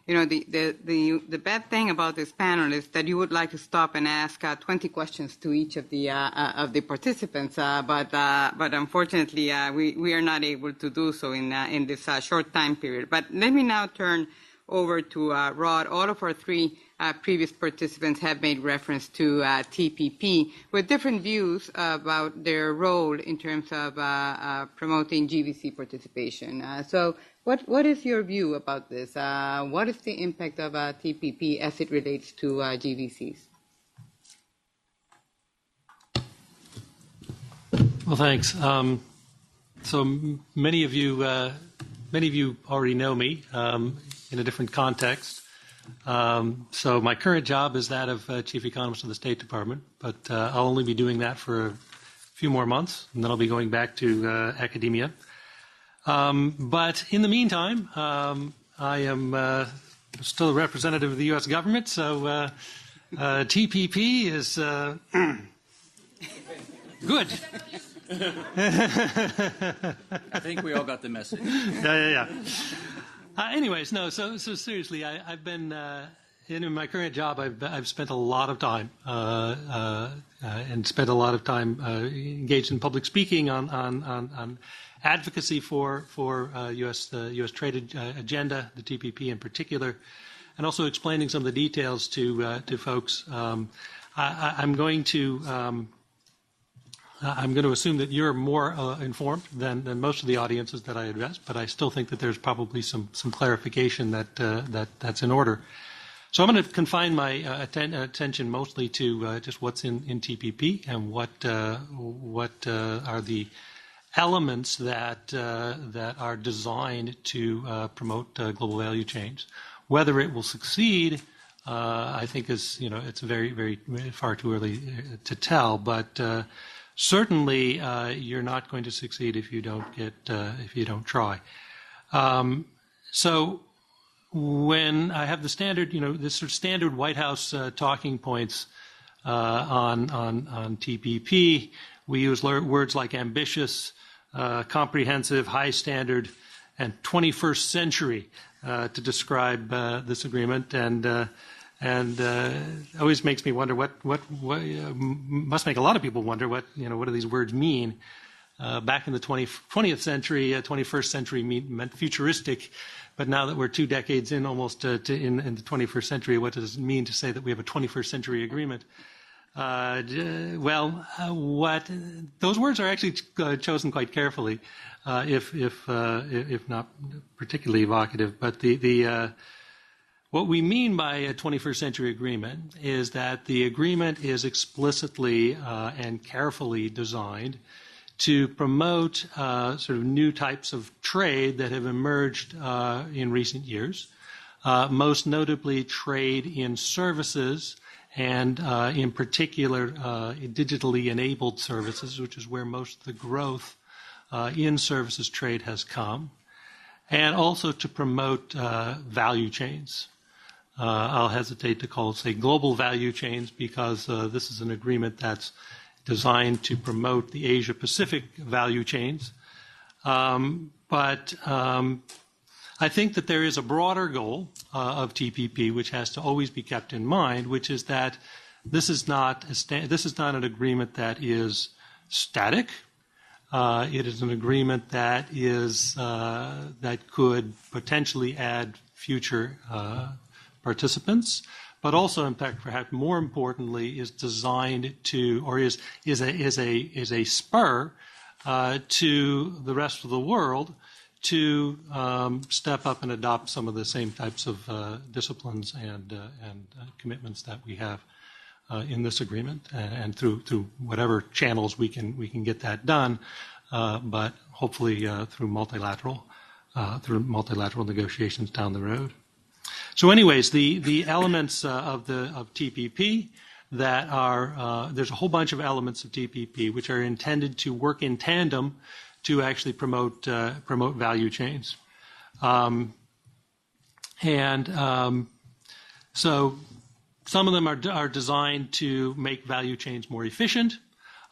the bad thing about this panel is that you would like to stop and ask 20 questions to each of the participants, but unfortunately we are not able to do so in this short time period. But let me now turn over to Rod. All of our three previous participants have made reference to TPP with different views about their role in terms of promoting GVC participation. So what is your view about this? What is the impact of TPP as it relates to GVCs? Well, thanks. So many of you already know me in a different context. So my current job is that of Chief Economist of the State Department, but I'll only be doing that for a few more months, and then I'll be going back to academia. But in the meantime, I am still a representative of the U.S. government, so TPP is good. I think we all got the message. Yeah. Anyways, no. So seriously, I've been in my current job. I've spent a lot of time and spent a lot of time engaged in public speaking on advocacy for U.S. trade agenda, the TPP in particular, and also explaining some of the details to folks. I'm going to assume that you're more informed than most of the audiences that I address, but I still think that there's probably some clarification that's in order. So I'm going to confine my attention mostly to just what's in TPP and what are the elements that are designed to promote global value chains. Whether it will succeed, I think is it's very, very far too early to tell, but certainly, you're not going to succeed if you don't try. So when I have the standard, this sort of standard White House talking points on TPP, we use words like ambitious, comprehensive, high standard, and 21st century to describe this agreement, and always makes me wonder what must make a lot of people wonder what do these words mean. Back in the 20th century, 21st century meant futuristic, but now that we're 2 decades in almost in the 21st century, what does it mean to say that we have a 21st century agreement? What those words are actually chosen quite carefully, if not particularly evocative, but what we mean by a 21st century agreement is that the agreement is explicitly and carefully designed to promote sort of new types of trade that have emerged in recent years, most notably trade in services and in particular digitally enabled services, which is where most of the growth in services trade has come, and also to promote value chains. I'll hesitate to say global value chains because this is an agreement that's designed to promote the Asia-Pacific value chains. But I think that there is a broader goal of TPP, which has to always be kept in mind, which is that this is not an agreement that is static. It is an agreement that could potentially add future participants, but also, in fact, perhaps more importantly, is designed to, or is a spur to the rest of the world to step up and adopt some of the same types of disciplines and commitments that we have in this agreement, and through whatever channels we can get that done, but hopefully through multilateral negotiations down the road. So, anyways, the elements of TPP that are there's a whole bunch of elements of TPP which are intended to work in tandem to actually promote value chains, so some of them are designed to make value chains more efficient.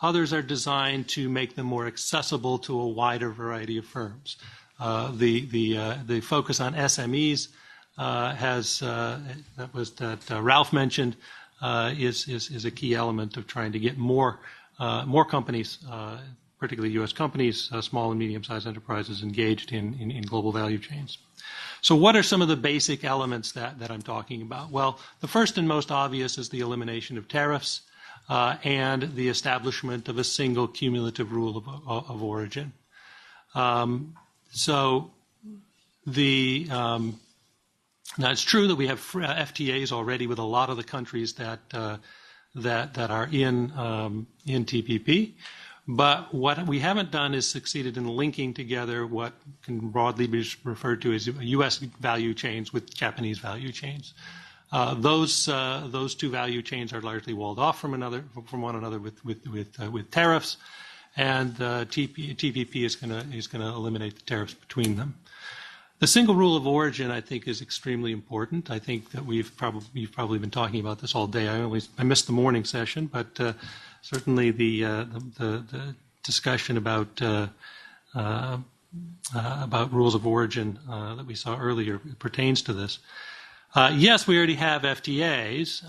Others are designed to make them more accessible to a wider variety of firms. The focus on SMEs that Ralph mentioned is a key element of trying to get more companies, particularly U.S. companies, small and medium-sized enterprises, engaged in global value chains. So what are some of the basic elements that I'm talking about? Well, the first and most obvious is the elimination of tariffs and the establishment of a single cumulative rule of origin. Now it's true that we have FTAs already with a lot of the countries that are in TPP. But what we haven't done is succeeded in linking together what can broadly be referred to as U.S. value chains with Japanese value chains. Those two value chains are largely walled off from one another with tariffs, and TPP is going to eliminate the tariffs between them. The single rule of origin, I think, is extremely important. I think that we've probably been talking about this all day. I missed the morning session, but certainly the discussion about rules of origin that we saw earlier pertains to this. Yes, we already have FTAs,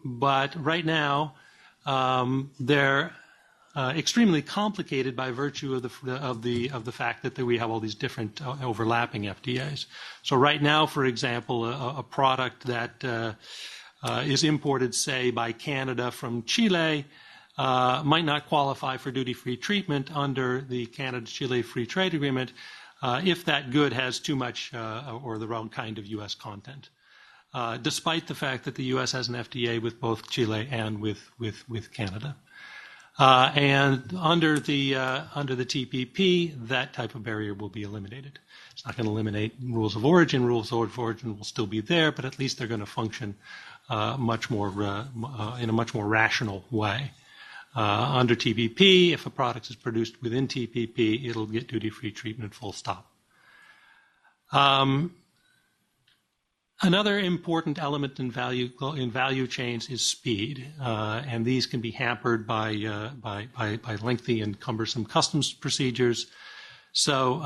but right now they're extremely complicated by virtue of the fact that we have all these different overlapping FTAs. So right now, for example, a product that is imported, say, by Canada from Chile might not qualify for duty-free treatment under the Canada-Chile Free Trade Agreement if that good has too much or the wrong kind of U.S. content, despite the fact that the U.S. has an FTA with both Chile and with Canada. And under the TPP, that type of barrier will be eliminated. It's not going to eliminate rules of origin. Rules of origin will still be there, but at least they're going to function much more in a much more rational way. Under TPP, if a product is produced within TPP, it'll get duty-free treatment, full stop. Another important element in value chains is speed, and these can be hampered by lengthy and cumbersome customs procedures. So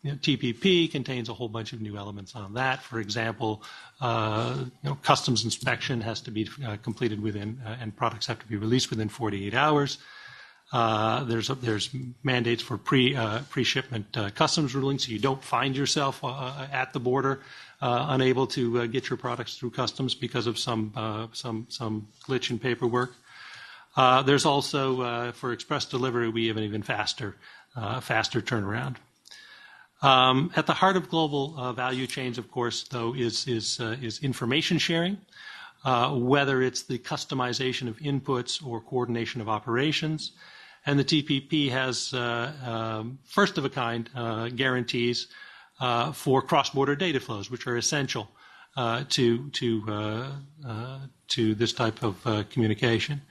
TPP contains a whole bunch of new elements on that. For example, customs inspection has to be completed within, and products have to be released within 48 hours. There's mandates for pre-shipment customs rulings, so you don't find yourself at the border unable to get your products through customs because of some glitch in paperwork. There's also for express delivery, we have an even faster turnaround. At the heart of global value chains, of course, though, is information sharing, whether it's the customization of inputs or coordination of operations. And the TPP has first-of-a-kind guarantees for cross-border data flows, which are essential to this type of communication.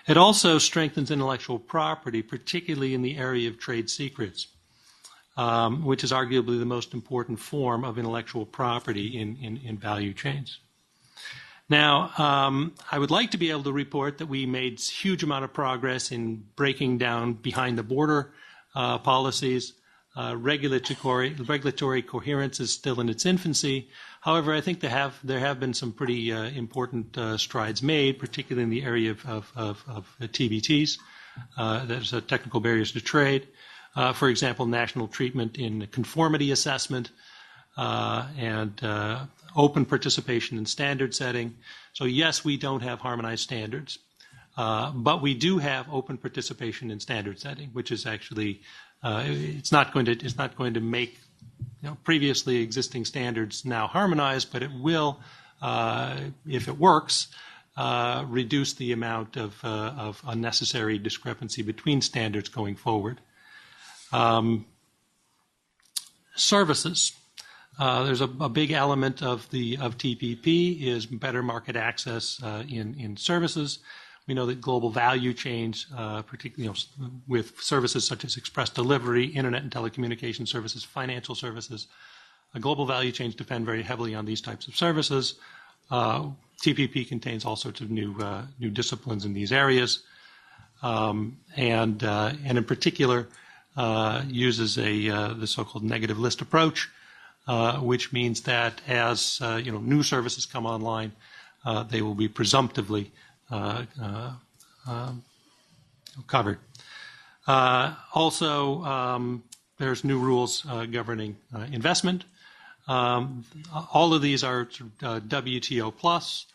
It also strengthens intellectual property, particularly in the area of trade secrets, which is arguably the most important form of intellectual property in value chains. Now, I would like to be able to report that we made a huge amount of progress in breaking down behind-the-border policies. Regulatory coherence is still in its infancy. However, I think there have been some pretty important strides made, particularly in the area of TBTs. There's technical barriers to trade. For example, national treatment in conformity assessment and open participation in standard setting. So yes, we don't have harmonized standards, but we do have open participation in standard setting, which is actually it's not going to make previously existing standards now harmonized, but it will, if it works, reduce the amount of unnecessary discrepancy between standards going forward. Services. There's a big element of TPP is better market access in services. We know that global value chains, particularly with services such as express delivery, internet and telecommunication services, financial services, global value chains depend very heavily on these types of services. TPP contains all sorts of new disciplines in these areas, and in particular uses the so-called negative list approach. which means that as new services come online, they will be presumptively covered. Also, there's new rules governing investment. All of these are WTO plus.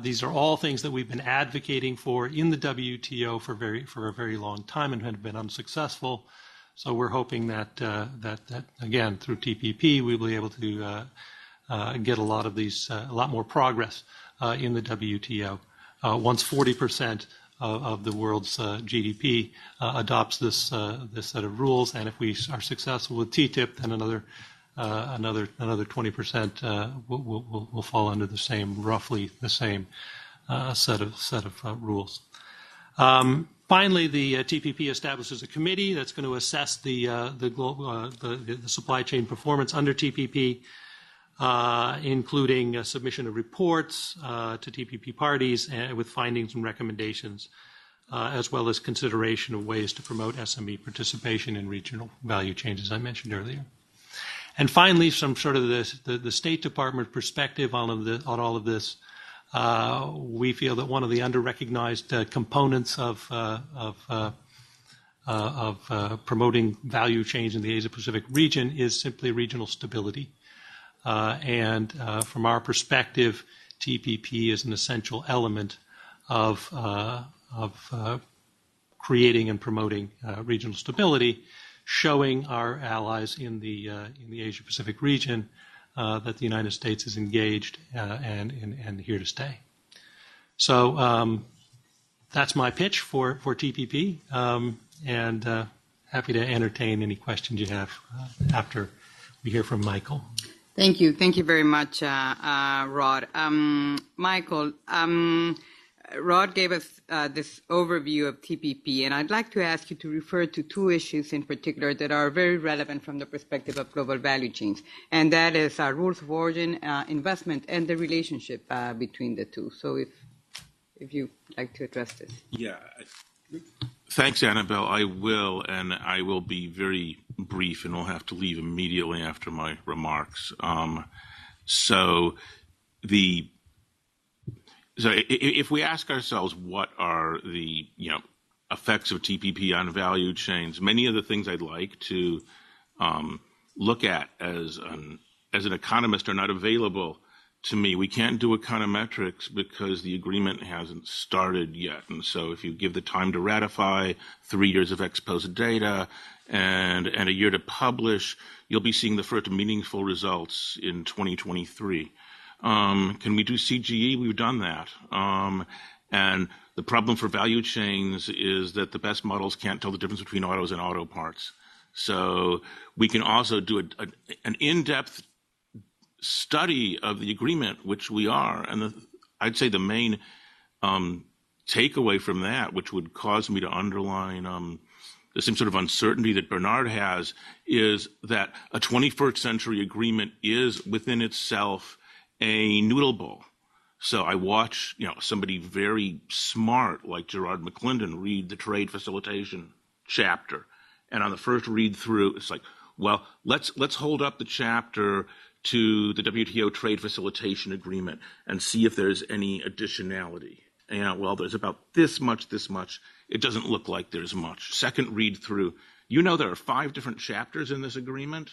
These are all things that we've been advocating for in the WTO for a very long time and have been unsuccessful. So we're hoping that again through TPP we'll be able to get a lot of these, a lot more progress in the WTO. Once 40% of the world's GDP adopts this set of rules, and if we are successful with TTIP, then another 20% will fall under roughly the same set of rules. Finally, the TPP establishes a committee that's going to assess the supply chain performance under TPP, including submission of reports to TPP parties with findings and recommendations, as well as consideration of ways to promote SME participation in regional value chains, as I mentioned earlier. And finally, some sort of the State Department perspective on all of this. We feel that one of the under-recognized components of promoting value chains in the Asia-Pacific region is simply regional stability. And from our perspective, TPP is an essential element of creating and promoting regional stability, showing our allies in the Asia-Pacific region that the United States is engaged and here to stay. So that's my pitch for TPP, and happy to entertain any questions you have after we hear from Michael. Thank you very much, Rod. Michael, Rod gave us this overview of TPP, and I'd like to ask you to refer to two issues in particular that are very relevant from the perspective of global value chains, and that is rules of origin, investment, and the relationship between the two. So if you'd like to address this. Yeah. Thanks, Anabel. I will, and I will be very brief, and we'll have to leave immediately after my remarks. So if we ask ourselves what are the effects of TPP on value chains, many of the things I'd like to look at as an economist are not available to me. We can't do econometrics because the agreement hasn't started yet. And so if you give the time to ratify, 3 years of ex post data, and a year to publish, you'll be seeing the first meaningful results in 2023. Can we do CGE? We've done that. And the problem for value chains is that the best models can't tell the difference between autos and auto parts. So we can also do an in-depth study of the agreement, which we are. And I'd say the main takeaway from that, which would cause me to underline the same sort of uncertainty that Bernard has, is that a 21st century agreement is within itself a noodle bowl. So I watch, somebody very smart like Gerard McClendon read the trade facilitation chapter, and on the first read through, it's like, well, let's hold up the chapter to the WTO trade facilitation agreement and see if there's any additionality. Well, there's about this much. It doesn't look like there's much. Second read through, there are 5 different chapters in this agreement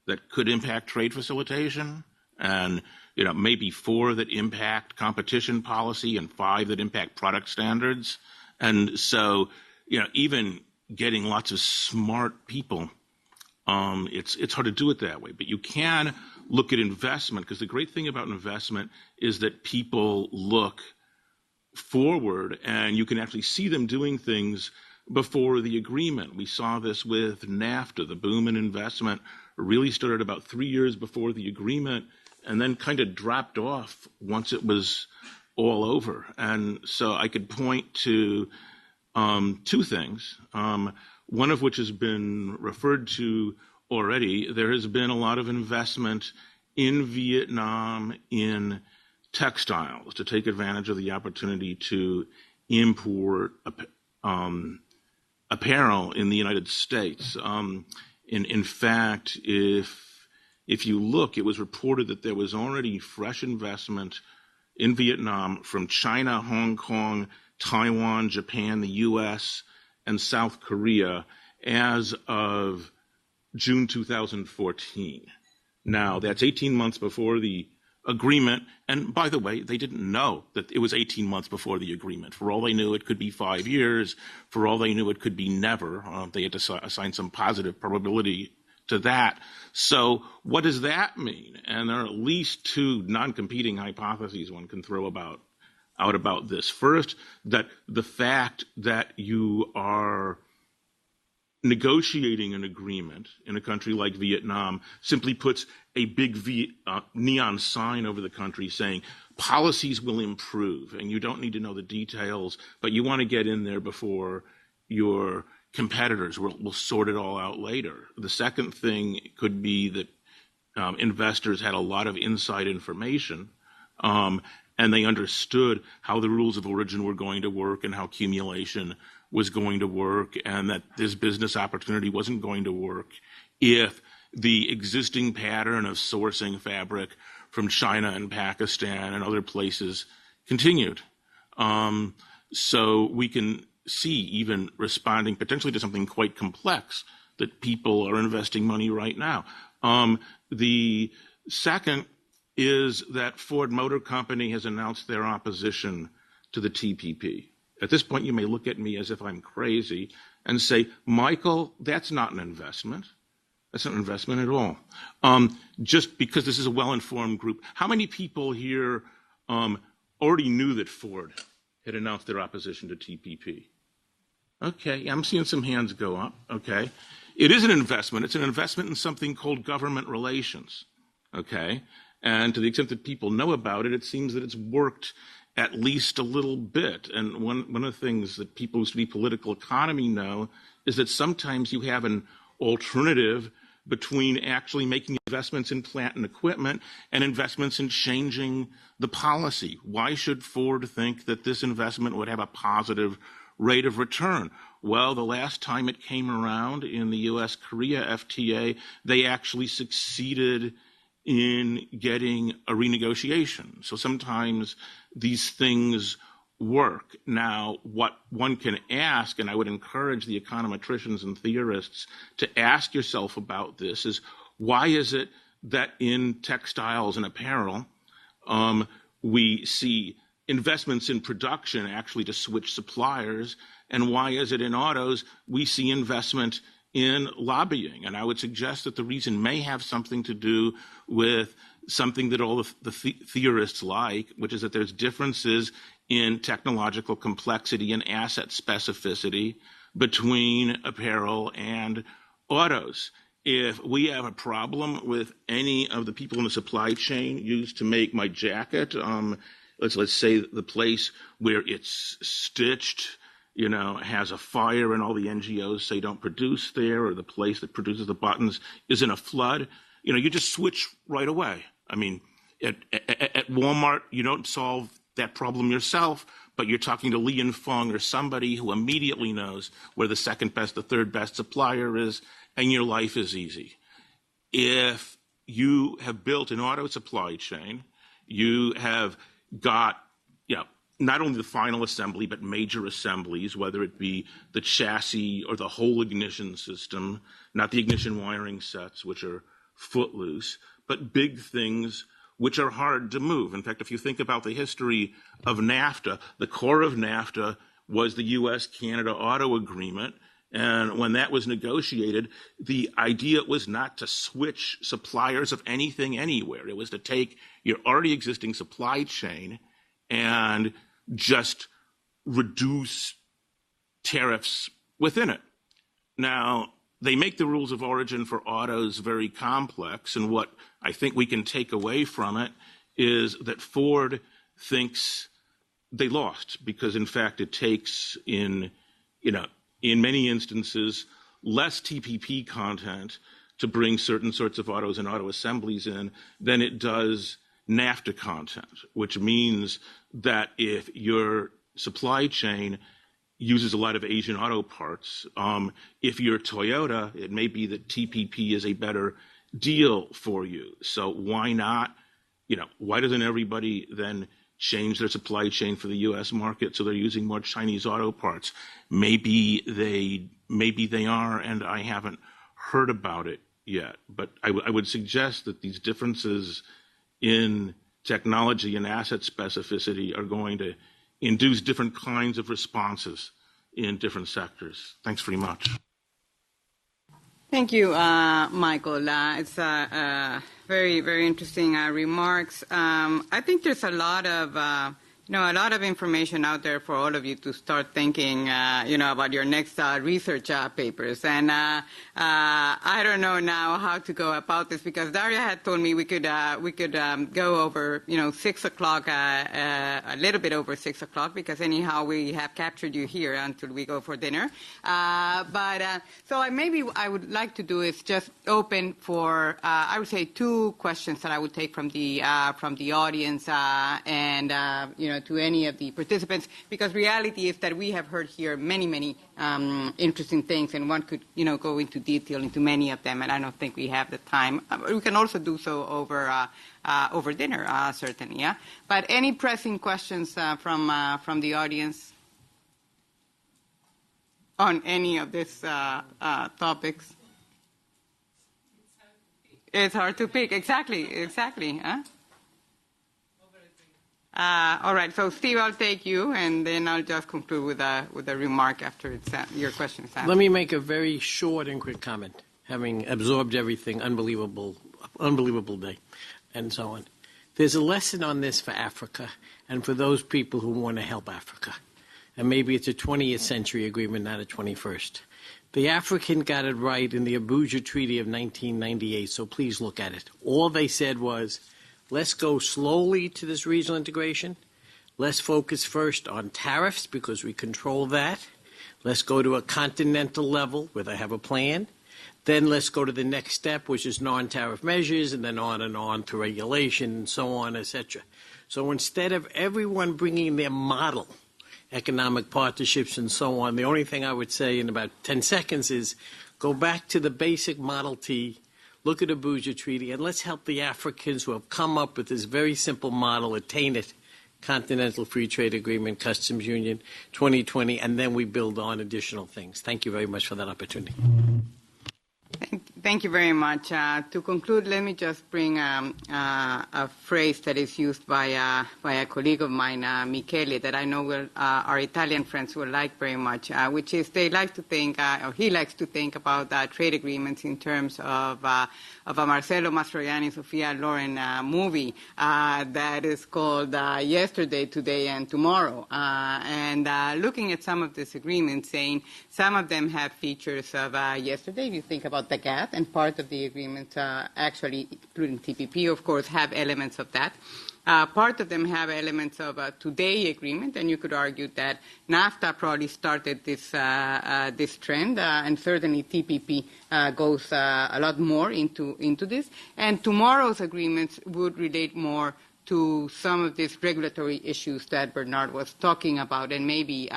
that could impact trade facilitation, and maybe 4 that impact competition policy and 5 that impact product standards. And so, even getting lots of smart people, it's hard to do it that way. But you can look at investment, because the great thing about investment is that people look forward and you can actually see them doing things before the agreement. We saw this with Nafta. The boom in investment really started about 3 years before the agreement, and then kind of dropped off once it was all over. And so I could point to 2 things, one of which has been referred to already. There has been a lot of investment in Vietnam in textiles to take advantage of the opportunity to import apparel in the United States. In fact, if if you look, it was reported that there was already fresh investment in Vietnam from China, Hong Kong, Taiwan, Japan, the U.S., and South Korea as of June 2014. Now, that's 18 months before the agreement. And by the way, they didn't know that it was 18 months before the agreement. For all they knew, it could be 5 years. For all they knew, it could be never. They had to assign some positive probability to that. So what does that mean? And there are at least two non-competing hypotheses one can throw out about this. First, that the fact that you are negotiating an agreement in a country like Vietnam simply puts a big neon sign over the country saying policies will improve, and you don't need to know the details, but you want to get in there before your competitors. We'll sort it all out later. The second thing could be that investors had a lot of inside information, and they understood how the rules of origin were going to work and how accumulation was going to work, and that this business opportunity wasn't going to work if the existing pattern of sourcing fabric from China and Pakistan and other places continued. So we can see, even responding potentially to something quite complex, that people are investing money right now. The second is that Ford Motor Company has announced their opposition to the TPP. At this point, you may look at me as if I'm crazy and say, Michael, that's not an investment. That's not an investment at all. Just because this is a well-informed group. How many people here already knew that Ford had announced their opposition to TPP? Okay, I'm seeing some hands go up. Okay. It is an investment. It's an investment in something called government relations. Okay. And to the extent that people know about it, it seems that it's worked at least a little bit. And one of the things that people who study political economy know is that sometimes you have an alternative between actually making investments in plant and equipment and investments in changing the policy. Why should Ford think that this investment would have a positive rate of return? Well, the last time it came around in the U.S.-Korea FTA, they actually succeeded in getting a renegotiation. So sometimes these things work. Now, what one can ask, and I would encourage the econometricians and theorists to ask yourself about this, is why is it that in textiles and apparel we see investments in production actually to switch suppliers, and why is it in autos we see investment in lobbying? And I would suggest that the reason may have something to do with something that all the theorists like, which is that there's differences in technological complexity and asset specificity between apparel and autos. If we have a problem with any of the people in the supply chain used to make my jacket, let's say the place where it's stitched, has a fire and all the NGOs say don't produce there, or the place that produces the buttons is in a flood, you just switch right away. I mean, at Walmart, you don't solve that problem yourself, but you're talking to Li and Feng or somebody who immediately knows where the second best, the third best supplier is, and your life is easy. If you have built an auto supply chain, you have got, not only the final assembly, but major assemblies, whether it be the chassis or the whole ignition system, not the ignition wiring sets, which are footloose, but big things which are hard to move. In fact, if you think about the history of Nafta, the core of Nafta was the U.S.-Canada auto agreement. And when that was negotiated, the idea was not to switch suppliers of anything anywhere. It was to take your already existing supply chain and just reduce tariffs within it. Now, they make the rules of origin for autos very complex, and what I think we can take away from it is that Ford thinks they lost, because in fact it takes in many instances less TPP content to bring certain sorts of autos and auto assemblies in than it does Nafta content, which means that if your supply chain uses a lot of Asian auto parts, if you're Toyota, it may be that TPP is a better deal for you. So why not, why doesn't everybody then change their supply chain for the U.S. market so they're using more Chinese auto parts? Maybe they are, and I haven't heard about it yet. But I would suggest that these differences in technology and asset specificity are going to induce different kinds of responses in different sectors. Thanks very much. Thank you, Michael. It's very, very interesting remarks. I think there's a lot of information out there for all of you to start thinking, about your next research papers. And I don't know now how to go about this, because Daria had told me we could go over, 6 o'clock, a little bit over 6 o'clock, because anyhow we have captured you here until we go for dinner. So maybe I would like to do is just open for, I would say, 2 questions that I would take from the audience and to any of the participants, because reality is that we have heard here many interesting things, and one could go into detail into many of them, and I don't think we have the time. We can also do so over dinner, certainly. Yeah. But any pressing questions from the audience on any of these topics? It's hard to pick. Exactly. Huh? All right. So, Steve, I'll take you, and then I'll just conclude with a remark after your question is answered. Let me make a very short and quick comment, having absorbed everything. Unbelievable day, and so on. There's a lesson on this for Africa and for those people who want to help Africa. And maybe it's a 20th century agreement, not a 21st. The African got it right in the Abuja Treaty of 1998, so please look at it. All they said was, let's go slowly to this regional integration. Let's focus first on tariffs because we control that. Let's go to a continental level where they have a plan. Then let's go to the next step, which is non-tariff measures, and then on to regulation and so on, etc. So instead of everyone bringing their model, economic partnerships and so on, the only thing I would say in about 10 seconds is go back to the basic Model T, look at the Abuja Treaty, and let's help the Africans who have come up with this very simple model attain it. Continental Free Trade Agreement, Customs Union, 2020, and then we build on additional things. Thank you very much for that opportunity. Thank you very much. To conclude, let me just bring a phrase that is used by a colleague of mine, Michele, that I know our Italian friends will like very much, which is they like to think, or he likes to think about trade agreements in terms of a Marcello Mastroianni, Sophia Loren movie that is called Yesterday, Today, and Tomorrow. And looking at some of these agreements, saying some of them have features of yesterday. If you think about the GATT, and part of the agreements, actually, including TPP, of course, have elements of that. Part of them have elements of a today agreement, and you could argue that Nafta probably started this trend, and certainly TPP goes a lot more into this. And tomorrow's agreements would relate more to some of these regulatory issues that Bernard was talking about, and maybe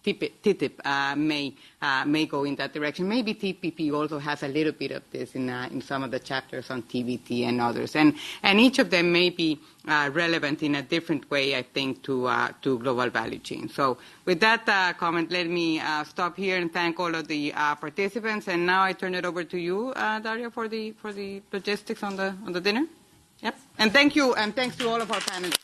TTIP may go in that direction. Maybe TPP also has a little bit of this in some of the chapters on TBT and others, and each of them may be relevant in a different way, I think, to global value chain. So, with that comment, let me stop here and thank all of the participants. And now I turn it over to you, Dario, for the logistics on the dinner. Yep. And thank you, and thanks to all of our panelists.